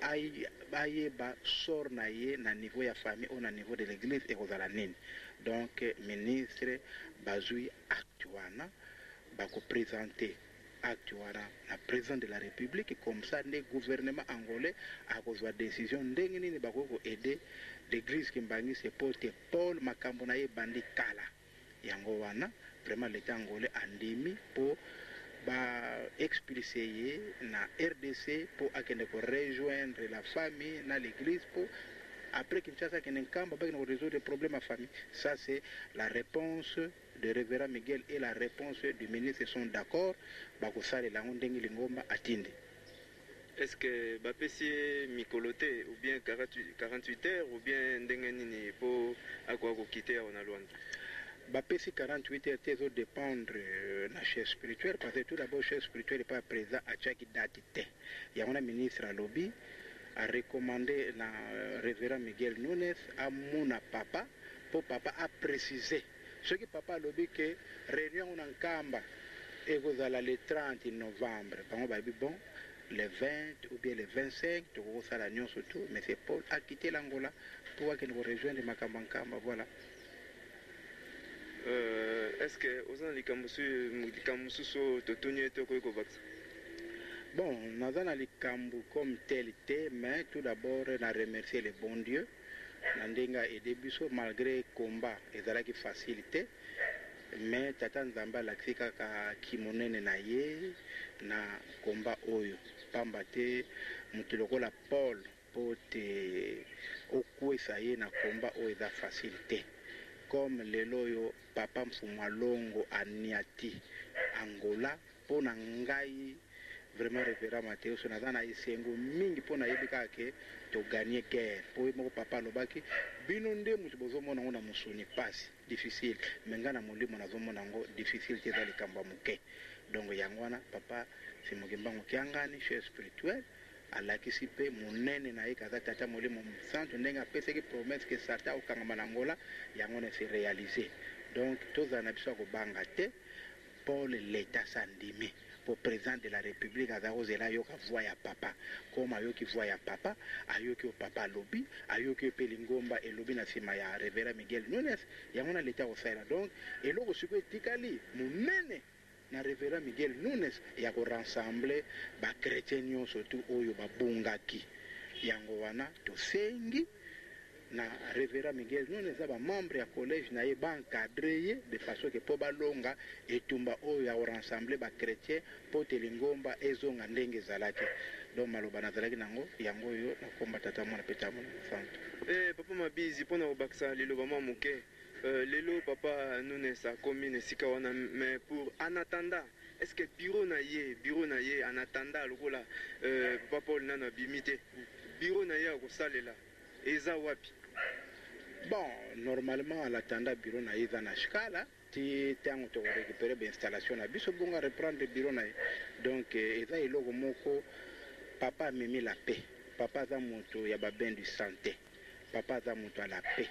aye ba sort na ye na niveau ya famille ou na niveau de l'église et kozala nini. Donc ministre bazui actuana ba ko présenter actuana na président de la République, comme ça le gouvernement angolais a kozwa décision ndenge nini ba ko aider l'église Kimbangis et porter Paul makambo na ye bandi kala. Yango wana vraiment l'état angolais andimi pour expulser na RDC pour akende ko rejoindre la famille na l'église pour après Kinshasa kende Nkamba ba résoudre les problèmes à famille. Ça c'est la réponse de révérend Miguel et la réponse du ministre sont d'accord ba ko sala la ndenge lingomba atinde. Est-ce que bapesi mikolote ou bien 48 heures ou bien ndenge nini pour akwa ko quitter on a Luanda? Bapesi 48 heures tezo dépendre na chef spirituel parce que tout d'abord chef spirituel n'est pas présent à chaque date te. Il y a un ministre à lobby a recommandé na révérend Miguel Nunes à mon papa pour papa a précisé ce que papa a lobby que réunion en Nkamba et vous allez le 30 novembre. Bon, le 20 ou bien le 25 tu vas la union surtout mais c'est Paul a quitté l'Angola pour qu'il nous rejoigne Makamba Nkamba, voilà. Est-ce que aux gens likambusu so totonye to ko vax? Bon, nazana likambu comme tel té, mais tout d'abord na remercier le bon Dieu. Nandenga et débuso malgré combat ezalaki facilité, mais tata nzamba laksika ka kimonene na ye na combat oyo. Pamba te mutuloko la Paul pote okwesa ye na combat oyo za facilité. Comme le loyo papa Mfumalongo aniati Angola pona ngai vraiment révérend Mathéo sonazana isengo mingi pona yebika ke to gagner guerre po mo papa lobaki bino nde mutu bozomona ngona musuni pasi difficile mengana molimo nazomona ngo difficile te zali kamba muke. Donc yangwana papa simogimbango kiangani chef spirituel alakisi pe munene na ye kaza tata molimo santo ndenga pese ki promesse que sata okangama na Angola yango ne se réaliser. Donc tozana biso ko banga te Paul l'état sandimi pour président de la République azazela yo ka voix ya papa comme ayoki voix ya papa ayoki o papa lobby ayoki pe lingomba et lobby na sima ya révérend Miguel Nunes yango na l'état osala. Donc eloko siko tikali munene na Révérend Miguel Nunes ya korassembler bakretien nyonso tu oyo babungaki yango wana tosengi na Révérend Miguel Nunes eza bamembre ya collège na ye baencadre ye de façon ke mpo balonga etumba oyo ya korassembler bakretien mpo teli ngomba ezonga ndenge ezalaki donc maloba nazalaki nango yango oyo nakomba tata mwana mpe tamona santo. Papa Mabizi mpona kobakisa liloba mwa moke lelo papa Nunes akomi na esika wana, mais pour en attendant est-ce que bureau na ye en attendant lokola papa Paul nana abimi te bureau na ye akosalela eza wapi? Bon, normalement en attendant bureau na ye eza na shikala ti ntango tokorécupere bainstallation na biso bonga reprendre bureau na ye donc eza eloko moko papa amemi la paix. Papa aza moto ya babain du santé, papa aza moto ya la paix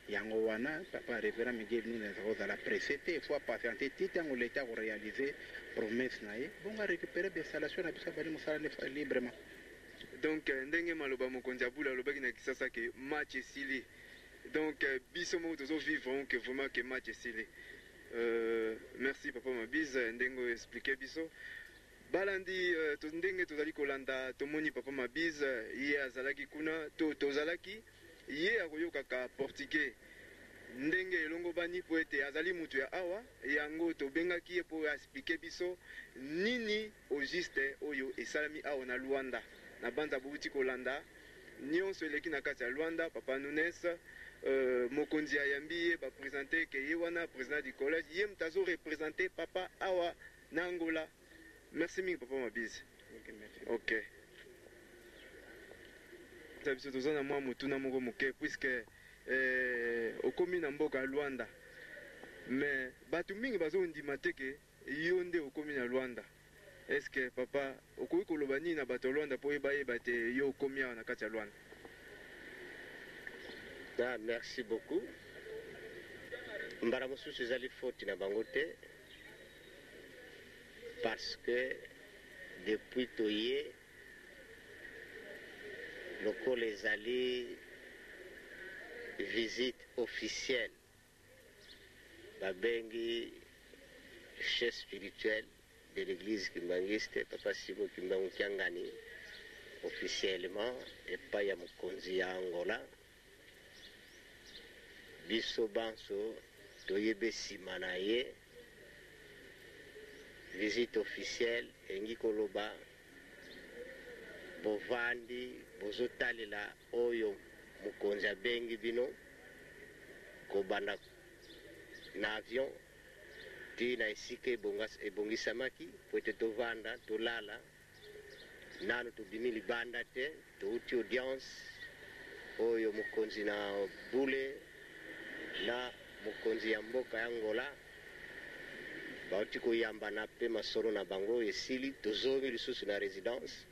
yango wana papa Révérend Miguel Nunes akozala pressé te fois patiente ti ntango l'état koréaliser promesse na ye bonga récupérer bainstallation na biso bali mosala librement. Donc ndenge maloba mokonzi abula alobaki na Kisasa ke match esili, donc biso moko tozovivre que vraiment que match esili. Merci papa Mabize ndenge expliquer biso balandi ndenge tozali kolanda tomoni papa Mabize ye azalaki kuna tozalaki ye akoyokaka portugais ndenge elongo bani po ete azali mutu ya awa yango tobengaki ye po expliquer biso nini au juste oyo esalami awa na Luanda na banza bouti kolanda nyonso eleki na kati ya Luanda. Papa Nunes mokonzi ayambi ye baprésente ke ye wana président du collège ye mtazo représenter papa awa na Angola. Merci mingi papa Mabize. Ok. Tabiso tozana mwa mutuna moko moke puisque okomi na mboka ya Luanda. Mais batu mingi bazondima te ke yo nde okomi na Luanda. Est-ce que papa okoki koloba nini na bato Luanda po yeba te yo okomi awa na kati ya Luanda? Merci beaucoup. Mbara mosusu ezali faute na bango te parce que depuis toye lokola ezali visite officielle babengi chef spirituel de l'église kimbangiste papa Simo Kimbangu Kiangani officiellement epai ya mokonzi ya Angola biso banso toyebe nsima na ye visite officielle engi koloba bovandi bozotalela oyo mokonzi abengi bino kobanda na avion ti na esika ebongisamaki po ete tovanda tolala nano tobimi libanda te touti audience oyo mokonzi na bule na mokonzi ya mboka ya Angola bauti koyambana mpe masolo na bango esili tozongi lisusu na résidence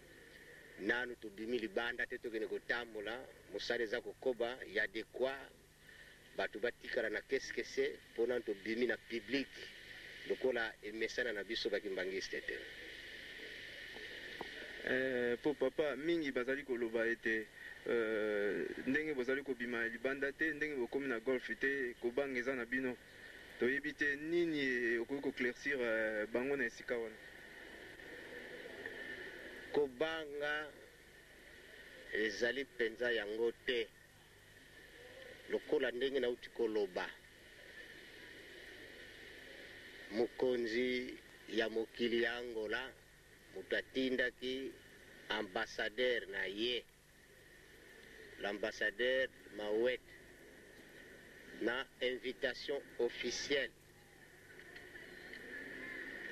nanu tobimi libanda te tokende kotambola mosala eza kokoba ya dekwa bato batikala na kese mpona tobimi na public lokola emesana na biso bakimbangiste te. Po papa mingi bazali koloba ete ndenge bozali kobima libanda te ndenge bokomi na golf te kobanga eza na bino toyebi te nini okoki koclaircir bango na esika wana? Kobanga ezali mpenza yango te lokola ndenge nauti koloba mokonzi ya mokili ya Angola moto atindaki ambassadeur na ye l'ambassadeur Mawet na invitation officielle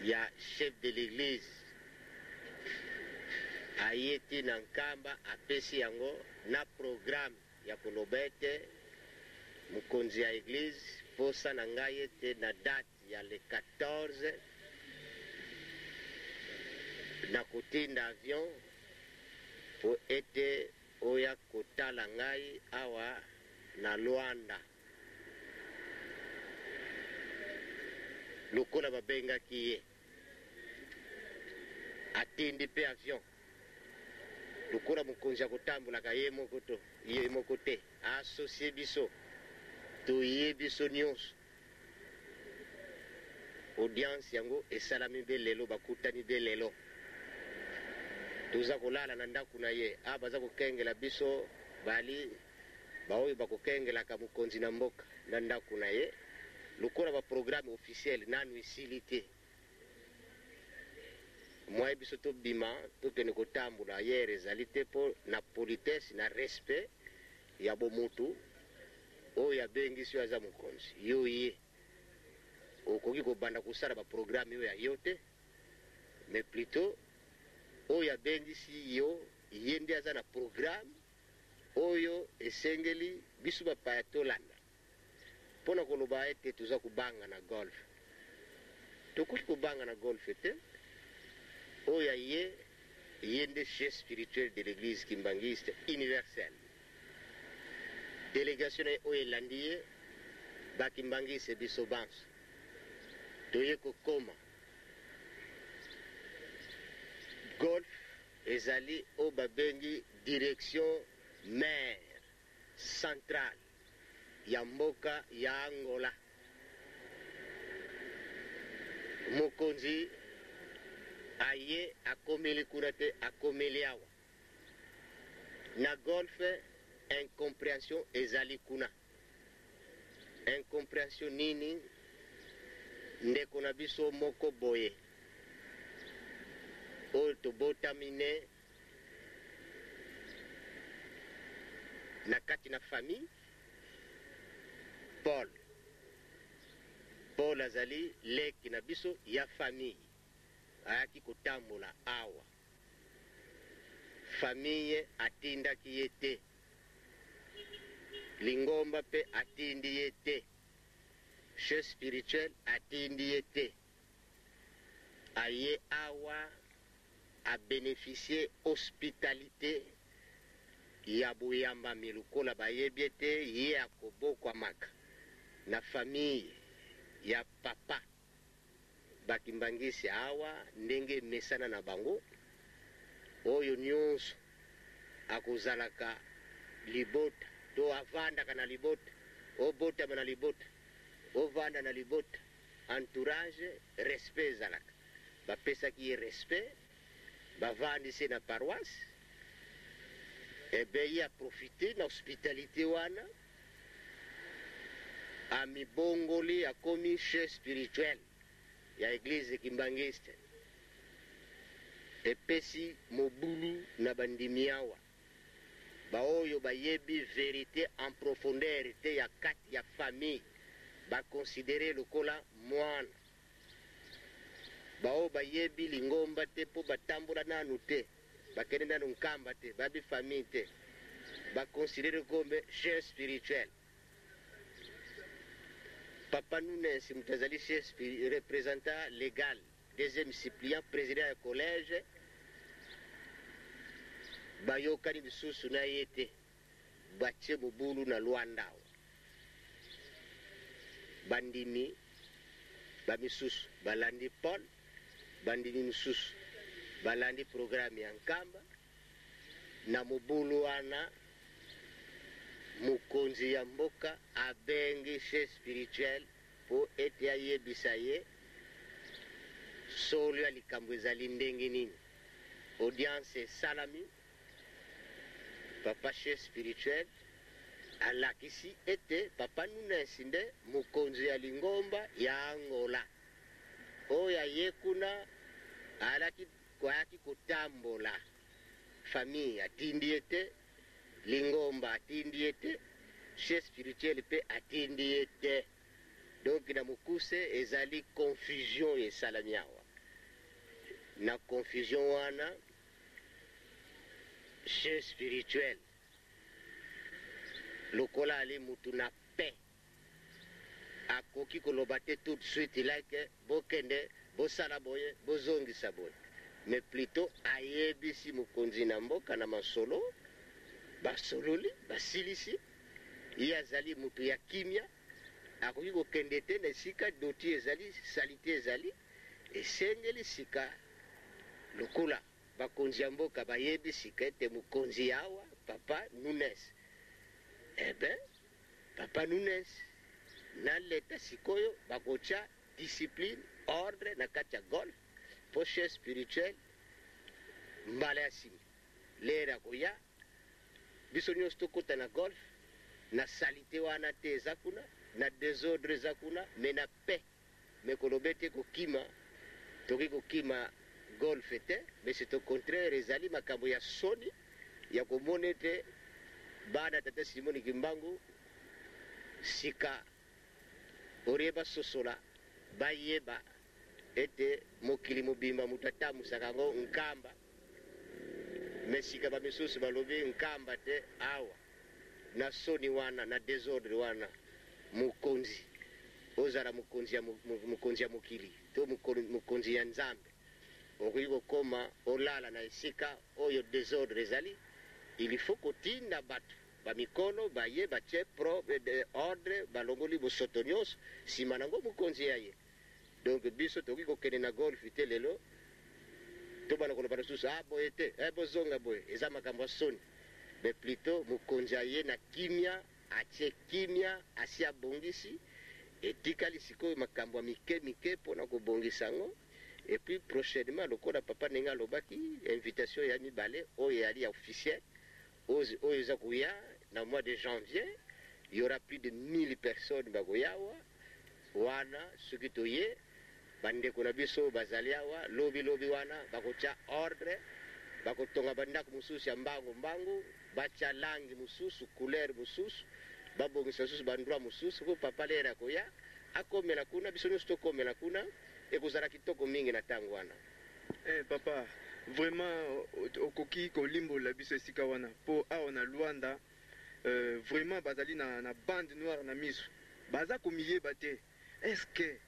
ya chef de l'église ayeti na nkamba apesi yango na programme ya koloba ete mokonzi ya église posa na ngai ete na date ya le 14 na kotinda avion po ete oya kotala ngai awa na Luanda lokola babengaki ye atindi mpe avion lokola mokonzi ya kotambolaka ye moko te asocie biso toye biso nyonso audience yango esalami be lelo bakutani be lelo toza kolala na ndako na ye baza kokengela biso bali baoyo bakokengelaka mokonzi na mboka na ndako na ye lokola baprogramme officiel nanu esili te mwa biso tobima tokende kotambola yere ezali te mpo na politesse na respect ya bomutu oyo abengisi oyo aza mokonzi yo ye okoki kobanda kosala baprogramme oyo ya yo te mais plutôt oyo abengisi yo ye nde aza na programme oyo esengeli biso bapaya tolanda mpona koloba ete toza kobanga na golf tokoki kobanga na golf te oyo ye nde chef spirituel de l'église kimbangiste universelle délégation na ye oyo elandi ye bakimbangise biso banso toye kokoma golf ezali oyo babengi direction maire centrale ya mboka ya Angola mokonzi aye akomeli kuna te akomeli awa na golf incompréhension ezali kuna incompréhension nini ndeko na biso moko boye oyo tobotamine na kati na famille Paul azali leki na biso ya famille ayaki kotambola awa famille atindaki ye te lingomba pe atindi ye te chef spirituel atindi ye te aye awa a bénéficier hospitalité ya boyambami lokola bayebi ete ye akobokwamaka na famille ya papa bakimbangisi awa ndenge emesana na bango oyo nyonso akozalaka libota to avandaka na libota obotama na libota ovanda na libota entourage respect ezalaka bapesaki ye respect bavandisi na paroisse ebe ye aprofite na hospitalité wana amibongoli akomi chef spirituel ya église kimbangiste epesi mobulu na bandimi awa baoyo bayebi vérité en profondeur te ya kati ya famille bakonsidere lokola mwana baoyo bayebi lingomba te mpo batambola nanu te bakende nanu nkamba te babi famille te bakonsidere comme chef spirituel Papa Nunes Mutazali chef représentant légal deuxième suppléant président du collège bayokani bisusu na yete bache mubulu na Luanda bandimi bamisusu balandi Paul bandimi misusu balandi programme ya nkamba na mubulu wana mukonzi ya mboka abengi chef spirituel po ete ayebisa ye solo ya likambo ezali ndenge nini audience esalami papa chef spirituel alakisi ete papa Nunes nde mukonzi ya lingomba ya Angola oyo aye kuna ayaki kotambola famille atindi ete lingomba atindi ete chef spirituel pe atindi ete donc na mukuse ezali confusion esalami awa na confusion wana chef spirituel lokola ali mutu na paix akoki koloba te tout de suite like bokende bosala boye bozongisa boye mais plutôt ayebisi mukonzi na mboka na masolo basololi basilisi ye azali mutu ya kimia akoki kokende te na esika doti ezali salite ezali esengeli sika lokola bakonzi ya mboka bayebi sika ete mukonzi awa papa Nunes ebe papa Nunes na leta sikoyo bakotya discipline ordre na kati ya golf po chef spirituel mbala ya nsima lere akoya biso nyonso tokota na golf na salite wana te eza kuna na désordre eza kuna me na paix me koloba ete kokima tokoki kokima golf te mais c'est au contraire ezali makambo ya soni ya komona ete bana tata Simoni Kimbangu sika orie basosola bayeba ete mokili mobimba moto atambwisaka yango nkamba me sika bamisusu balobi nkamba te awa na soni wana na désordre wana mokonzi ozala mokonzi ya mokili to mokonzi ya nzambe okoki kokoma olala na esika oyo désordre ezali il faut kotinda bato bamikolo baye batie ordre balongoli bosoto nyonso nsima nango mokonzi ya ye donc biso tokoki kokende na golf te lelo tobana koloba na susu boye te bozonga boye eza makambo ya soni mais plutôt mokonzi ya ye na kimia atie kimia asi abongisi etikali sikoyo makambo ya mike mike mpona kobongisa yango et puis prochainement lokola papa ndenge alobaki invitation ya mibale oyo yali ya officiel oyo eza koya na mois de janvier il y aura plus de 1000 personnes bakoyawa wana soki toye bandeko na biso bazali awa lobi wana bakotya ordre bakotonga bandako mosusu ya mbangu batya langi mosusu couleur mosusu babongisa mosusu bandroit mosusu po papa lere akoya akomela kuna biso nyonso tokomela kuna ekozala kitoko mingi na ntango wana. Papa vraiment okoki kolimbola biso esika wana po awa na Luanda vraiment bazali na bande noire na miso baza komiyeba te est-ce que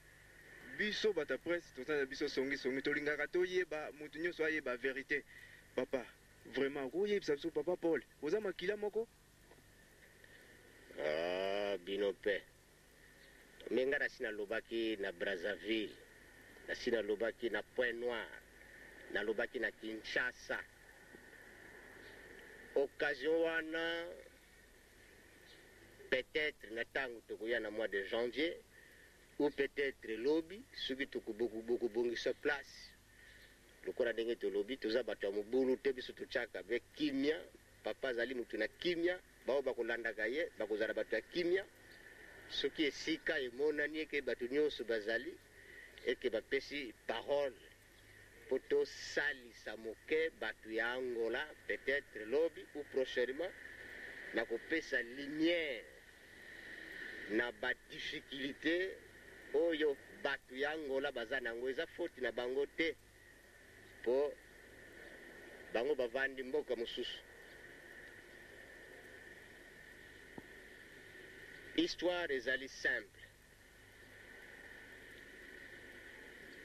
biso bata presse tozana biso songi tolingaka toyeba motu nyonso ayeba vérité papa vraiment koyebisa biso papa Paul oza makila moko bino pe menga nasi nalobaki na Brazzaville nasi nalobaki na Point Noir nalobaki na Kinshasa occasion wana peut-être na ntango tokoya na mois de janvier ou peut-être lobi soki tokobongisa place lokola ndenge tolobi toza bato ya mobulu te biso totyaka avec kimia papa azali motu na kimia bao bakolandaka ye bakozala bato ya kimia soki esika emonani eke bato nyonso bazali eke bapesi parole po tosalisa moke bato ya Angola peut-être lobi ou prochainement na kopesa lumière na badifficulté oyo bato ya Angola baza nango eza foti na bango te po bango bavandi mboka mosusu. Histoire ezali simple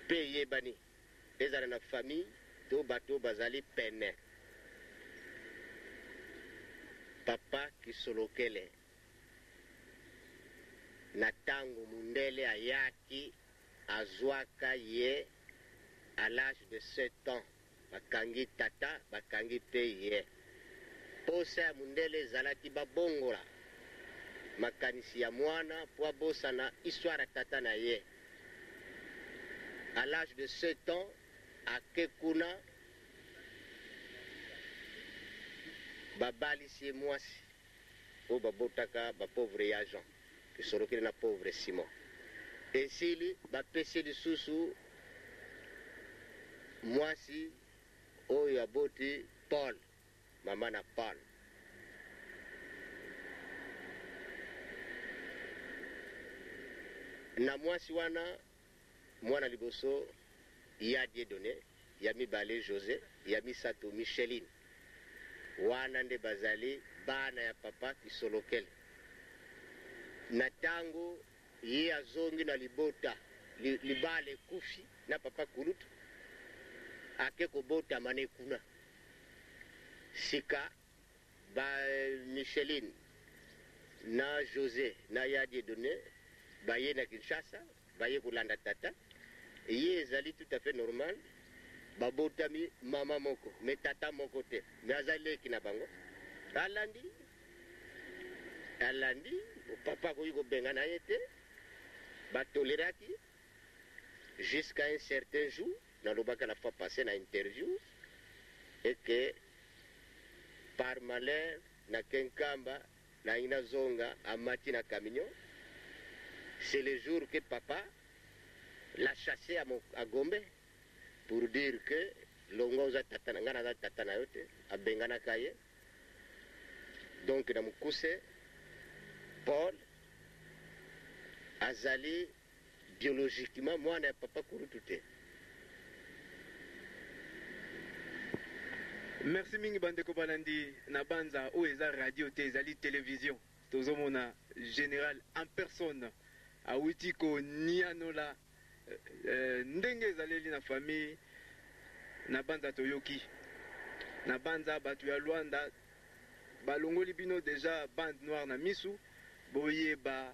pe yebani ezala na famille to bato bazali pene papa Kisolokele na tango mundele ayaki azwaka ye à l'âge de 7 ans bakangi tata bakangi pe ye posa ya mundele ezalaki babongola makanisi ya mwana po abosana histoire ya tata na ye à l'âge de 7 ans ake kuna babalisi ye mwasi oyo babotaka bapauvre ya Jean Kisolokele na pauvre Simon esili bapesi lisusu mwasi oyo aboti Paul mama na Paul na mwasi wana mwana liboso ya Dieudonné ya mibale José ya misato Micheline wana nde bazali bana ya papa Kisolokele na tango ye azongi na libota libale kufi na papa Kulutu ake kobota mane kuna sika ba Micheline na José na ya Dieudonné baye na Kinshasa baye kolanda tata ye ezali tout à fait normal babotami mama moko me tata moko te me azaleki na bango alandi papa koyi kobenga na ye te batoleraki jusqu'à un certain jour, dans le bac à la fois passé dans l'interview, et que par malheur, na Kenkamba, na Inazonga, à Mati na Camignon, c'est le jour que papa l'a chassé à Gombe pour dire que l'ongoza tatana, ngana tatana yote, à Bengana Kaye. Donc, na Mukuse, Paul, azali biologiquement, moi, na papa Kurutute. Merci mingi bandeko balandi na banza o eza radio te ezali télévision tozomona général en personne awuti ko nianola ndenge ezaleli na famille na banza toyoki na banza bato ya Luanda balongoli bino déjà bande noire na misu boyeba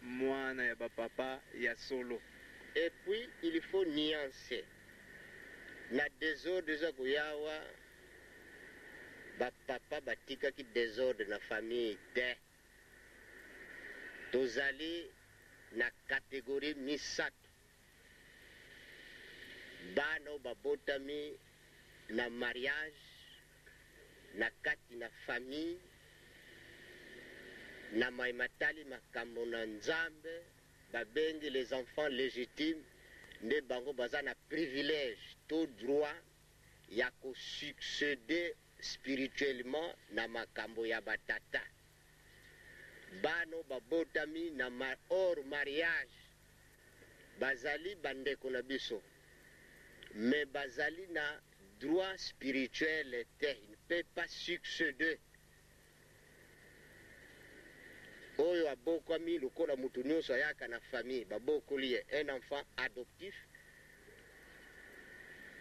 mwana ya bapapa ya solo. Et puis il faut nuancer na désordre déjà koyawa bapapa batikaki désordre na famille te tozali na catégorie misato bana oyo babotami na mariage na kati na famille na maimatali makambo na nzambe babengi les enfants légitimes nde bango baza na privilège to droit ya kosuccéder spirituellement na makambo ya batata bano babotami na hors mariage bazali bandeko na biso mais bazali na droit spirituel te, il ne peut pas succéder oyo abokwami lokola mutu nyonso ayaka na famille babokoli ye un enfant adoptif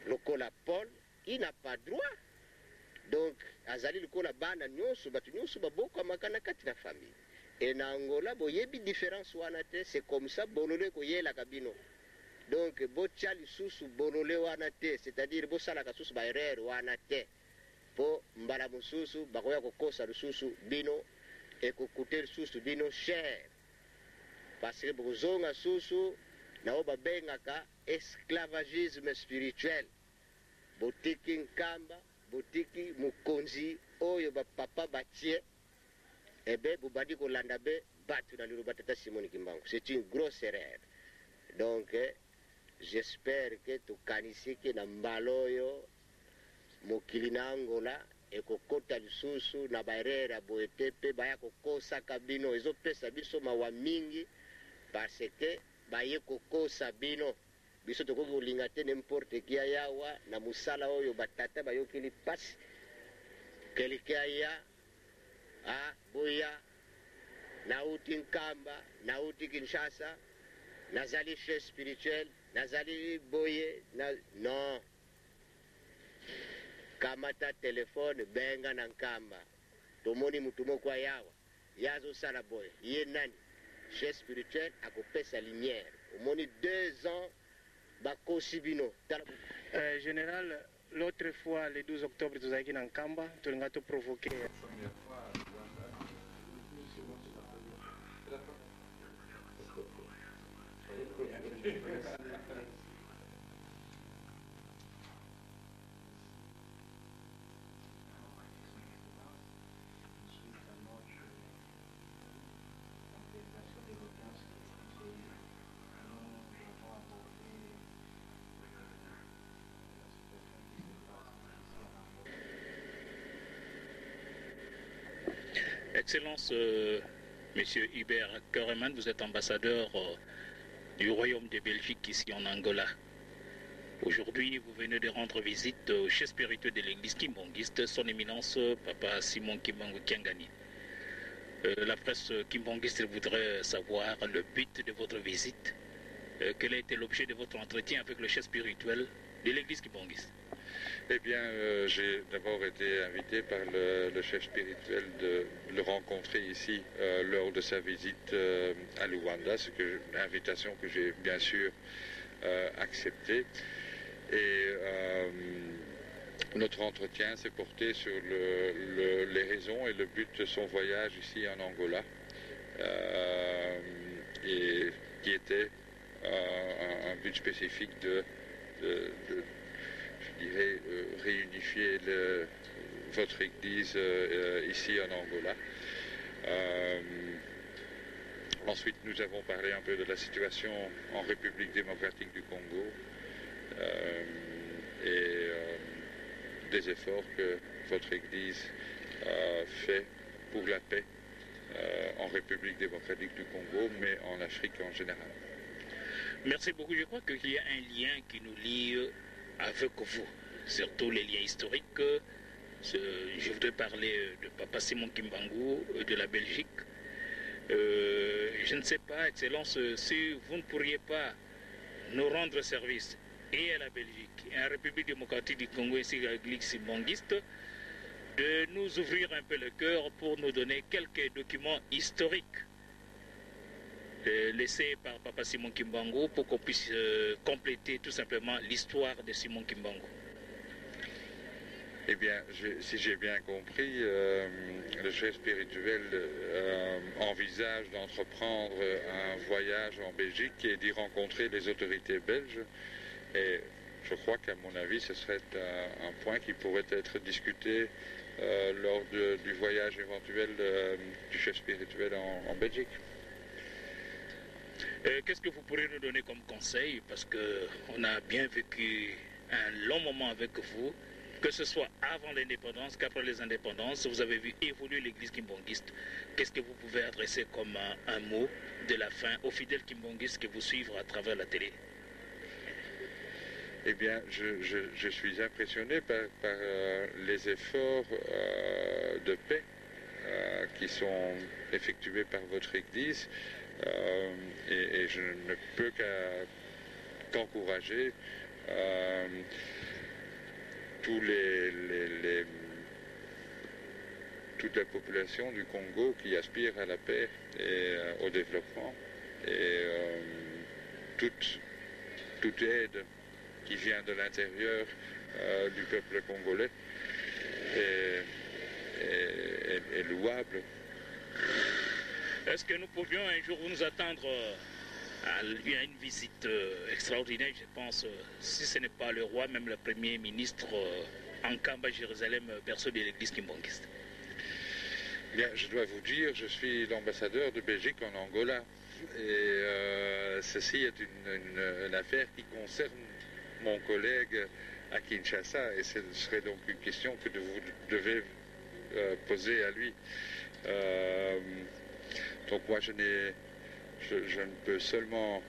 lokola Paul il n'a pas droit. Donc, azali likola bana nyonso batu nyonso baboko makana kati na famille. Et na Angola boyebi différence wana te, c'est comme ça bolole ko yela kabino. Donc botia lisusu bolole wana te, c'est-à-dire bosala ka susu ba erreur wana te. Po mbala mususu bakoya kokosa lisusu bino et kokuter lisusu bino cher. Parce que bozonga susu na oba bengaka esclavagisme spirituel. Botiki nkamba botiki mukonzi oyo bapapa batie ebe bobandi kolanda be batu na liloba tata Simoni Kimbangu. C'est une grosse erreur. Donc j'espère que tukanisiki na mbalo oyo mokili na Angola ekokota lisusu na baerera boete pe baya kokosa kabino ezopesa biso mawa mingi parce que baye kokosa bino biso tokoki kolinga te n'importe qui ayawa na musala oyo batata bayokeli pasi kelike aya boya nauti nkamba nauti Kinshasa nazali chef spirituel nazali boye non kamata telefone benga na nkamba tomoni mutu moko ayawa yazosala boye ye nani chef spirituel akopesa lumière omoni 2 ans Général, l'autre fois, le 12 octobre, tu as dit en Kamba, tu as provoqué. Excellence, Monsieur Hubert Koreman, vous êtes ambassadeur du Royaume de Belgique ici en Angola. Aujourd'hui, vous venez de rendre visite au chef spirituel de l'église kimbangiste, son éminence Papa Simon Kimbangu Kiangani. La presse kimbangiste voudrait savoir le but de votre visite. Quel a été l'objet de votre entretien avec le chef spirituel de l'église kimbangiste? Eh bien, j'ai d'abord été invité par le chef spirituel de le rencontrer ici lors de sa visite à Luanda, invitation que j'ai bien sûr acceptée. Et notre entretien s'est porté sur les raisons et le but de son voyage ici en Angola, et qui était un but spécifique de je dirais, réunifier votre Église ici en Angola. Ensuite, nous avons parlé un peu de la situation en République démocratique du Congo et des efforts que votre Église fait pour la paix en République démocratique du Congo, mais en Afrique en général. Merci beaucoup. Je crois qu'il y a un lien qui nous lie avec vous, surtout les liens historiques. Je voudrais parler de Papa Simon Kimbangu de la Belgique. Je ne sais pas, Excellence, si vous ne pourriez pas nous rendre service et à la Belgique et à la République démocratique du Congo ainsi qu'à l'Église simbangiste, de nous ouvrir un peu le cœur pour nous donner quelques documents historiques laissés par Papa Simon Kimbangu pour qu'on puisse compléter tout simplement l'histoire de Simon Kimbangu. Eh bien, si j'ai bien compris, le chef spirituel envisage d'entreprendre un voyage en Belgique et d'y rencontrer les autorités belges. Et je crois qu'à mon avis, ce serait un point qui pourrait être discuté lors du voyage éventuel du chef spirituel en Belgique. Qu'est-ce que vous pourrez nous donner comme conseil? Parce qu'on a bien vécu un long moment avec vous, que ce soit avant l'indépendance qu'après les indépendances. Vous avez vu évoluer l'église kimbangiste. Qu'est-ce que vous pouvez adresser comme un mot de la fin aux fidèles kimbangistes qui vous suivent à travers la télé? Eh bien, je suis impressionné par les efforts de paix qui sont effectués par votre Église et je ne peux qu'encourager toute la population du Congo qui aspire à la paix et au développement et toute aide qui vient de l'intérieur du peuple congolais est louable. Est-ce que nous pourrions un jour nous attendre à une visite extraordinaire, je pense, si ce n'est pas le roi, même le premier ministre en Kamba, Jérusalem, berceau de l'église kimbangiste? Bien, je dois vous dire, je suis l'ambassadeur de Belgique en Angola et ceci est une affaire qui concerne mon collègue à Kinshasa et ce serait donc une question que vous devez poser à lui. Donc moi je ne peux seulement,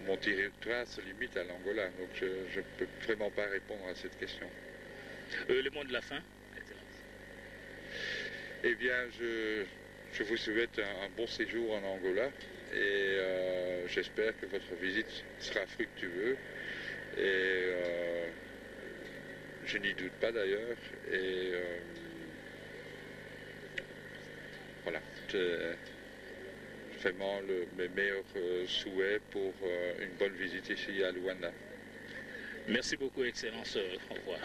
mon territoire se limite à l'Angola, donc je ne peux vraiment pas répondre à cette question. Le mot de la fin? Eh bien, je vous souhaite un bon séjour en Angola et j'espère que votre visite sera fructueuse. Et je n'y doute pas d'ailleurs. Et voilà, vraiment mes meilleurs souhaits pour une bonne visite ici à Luanda. Merci beaucoup, Excellence. Au revoir.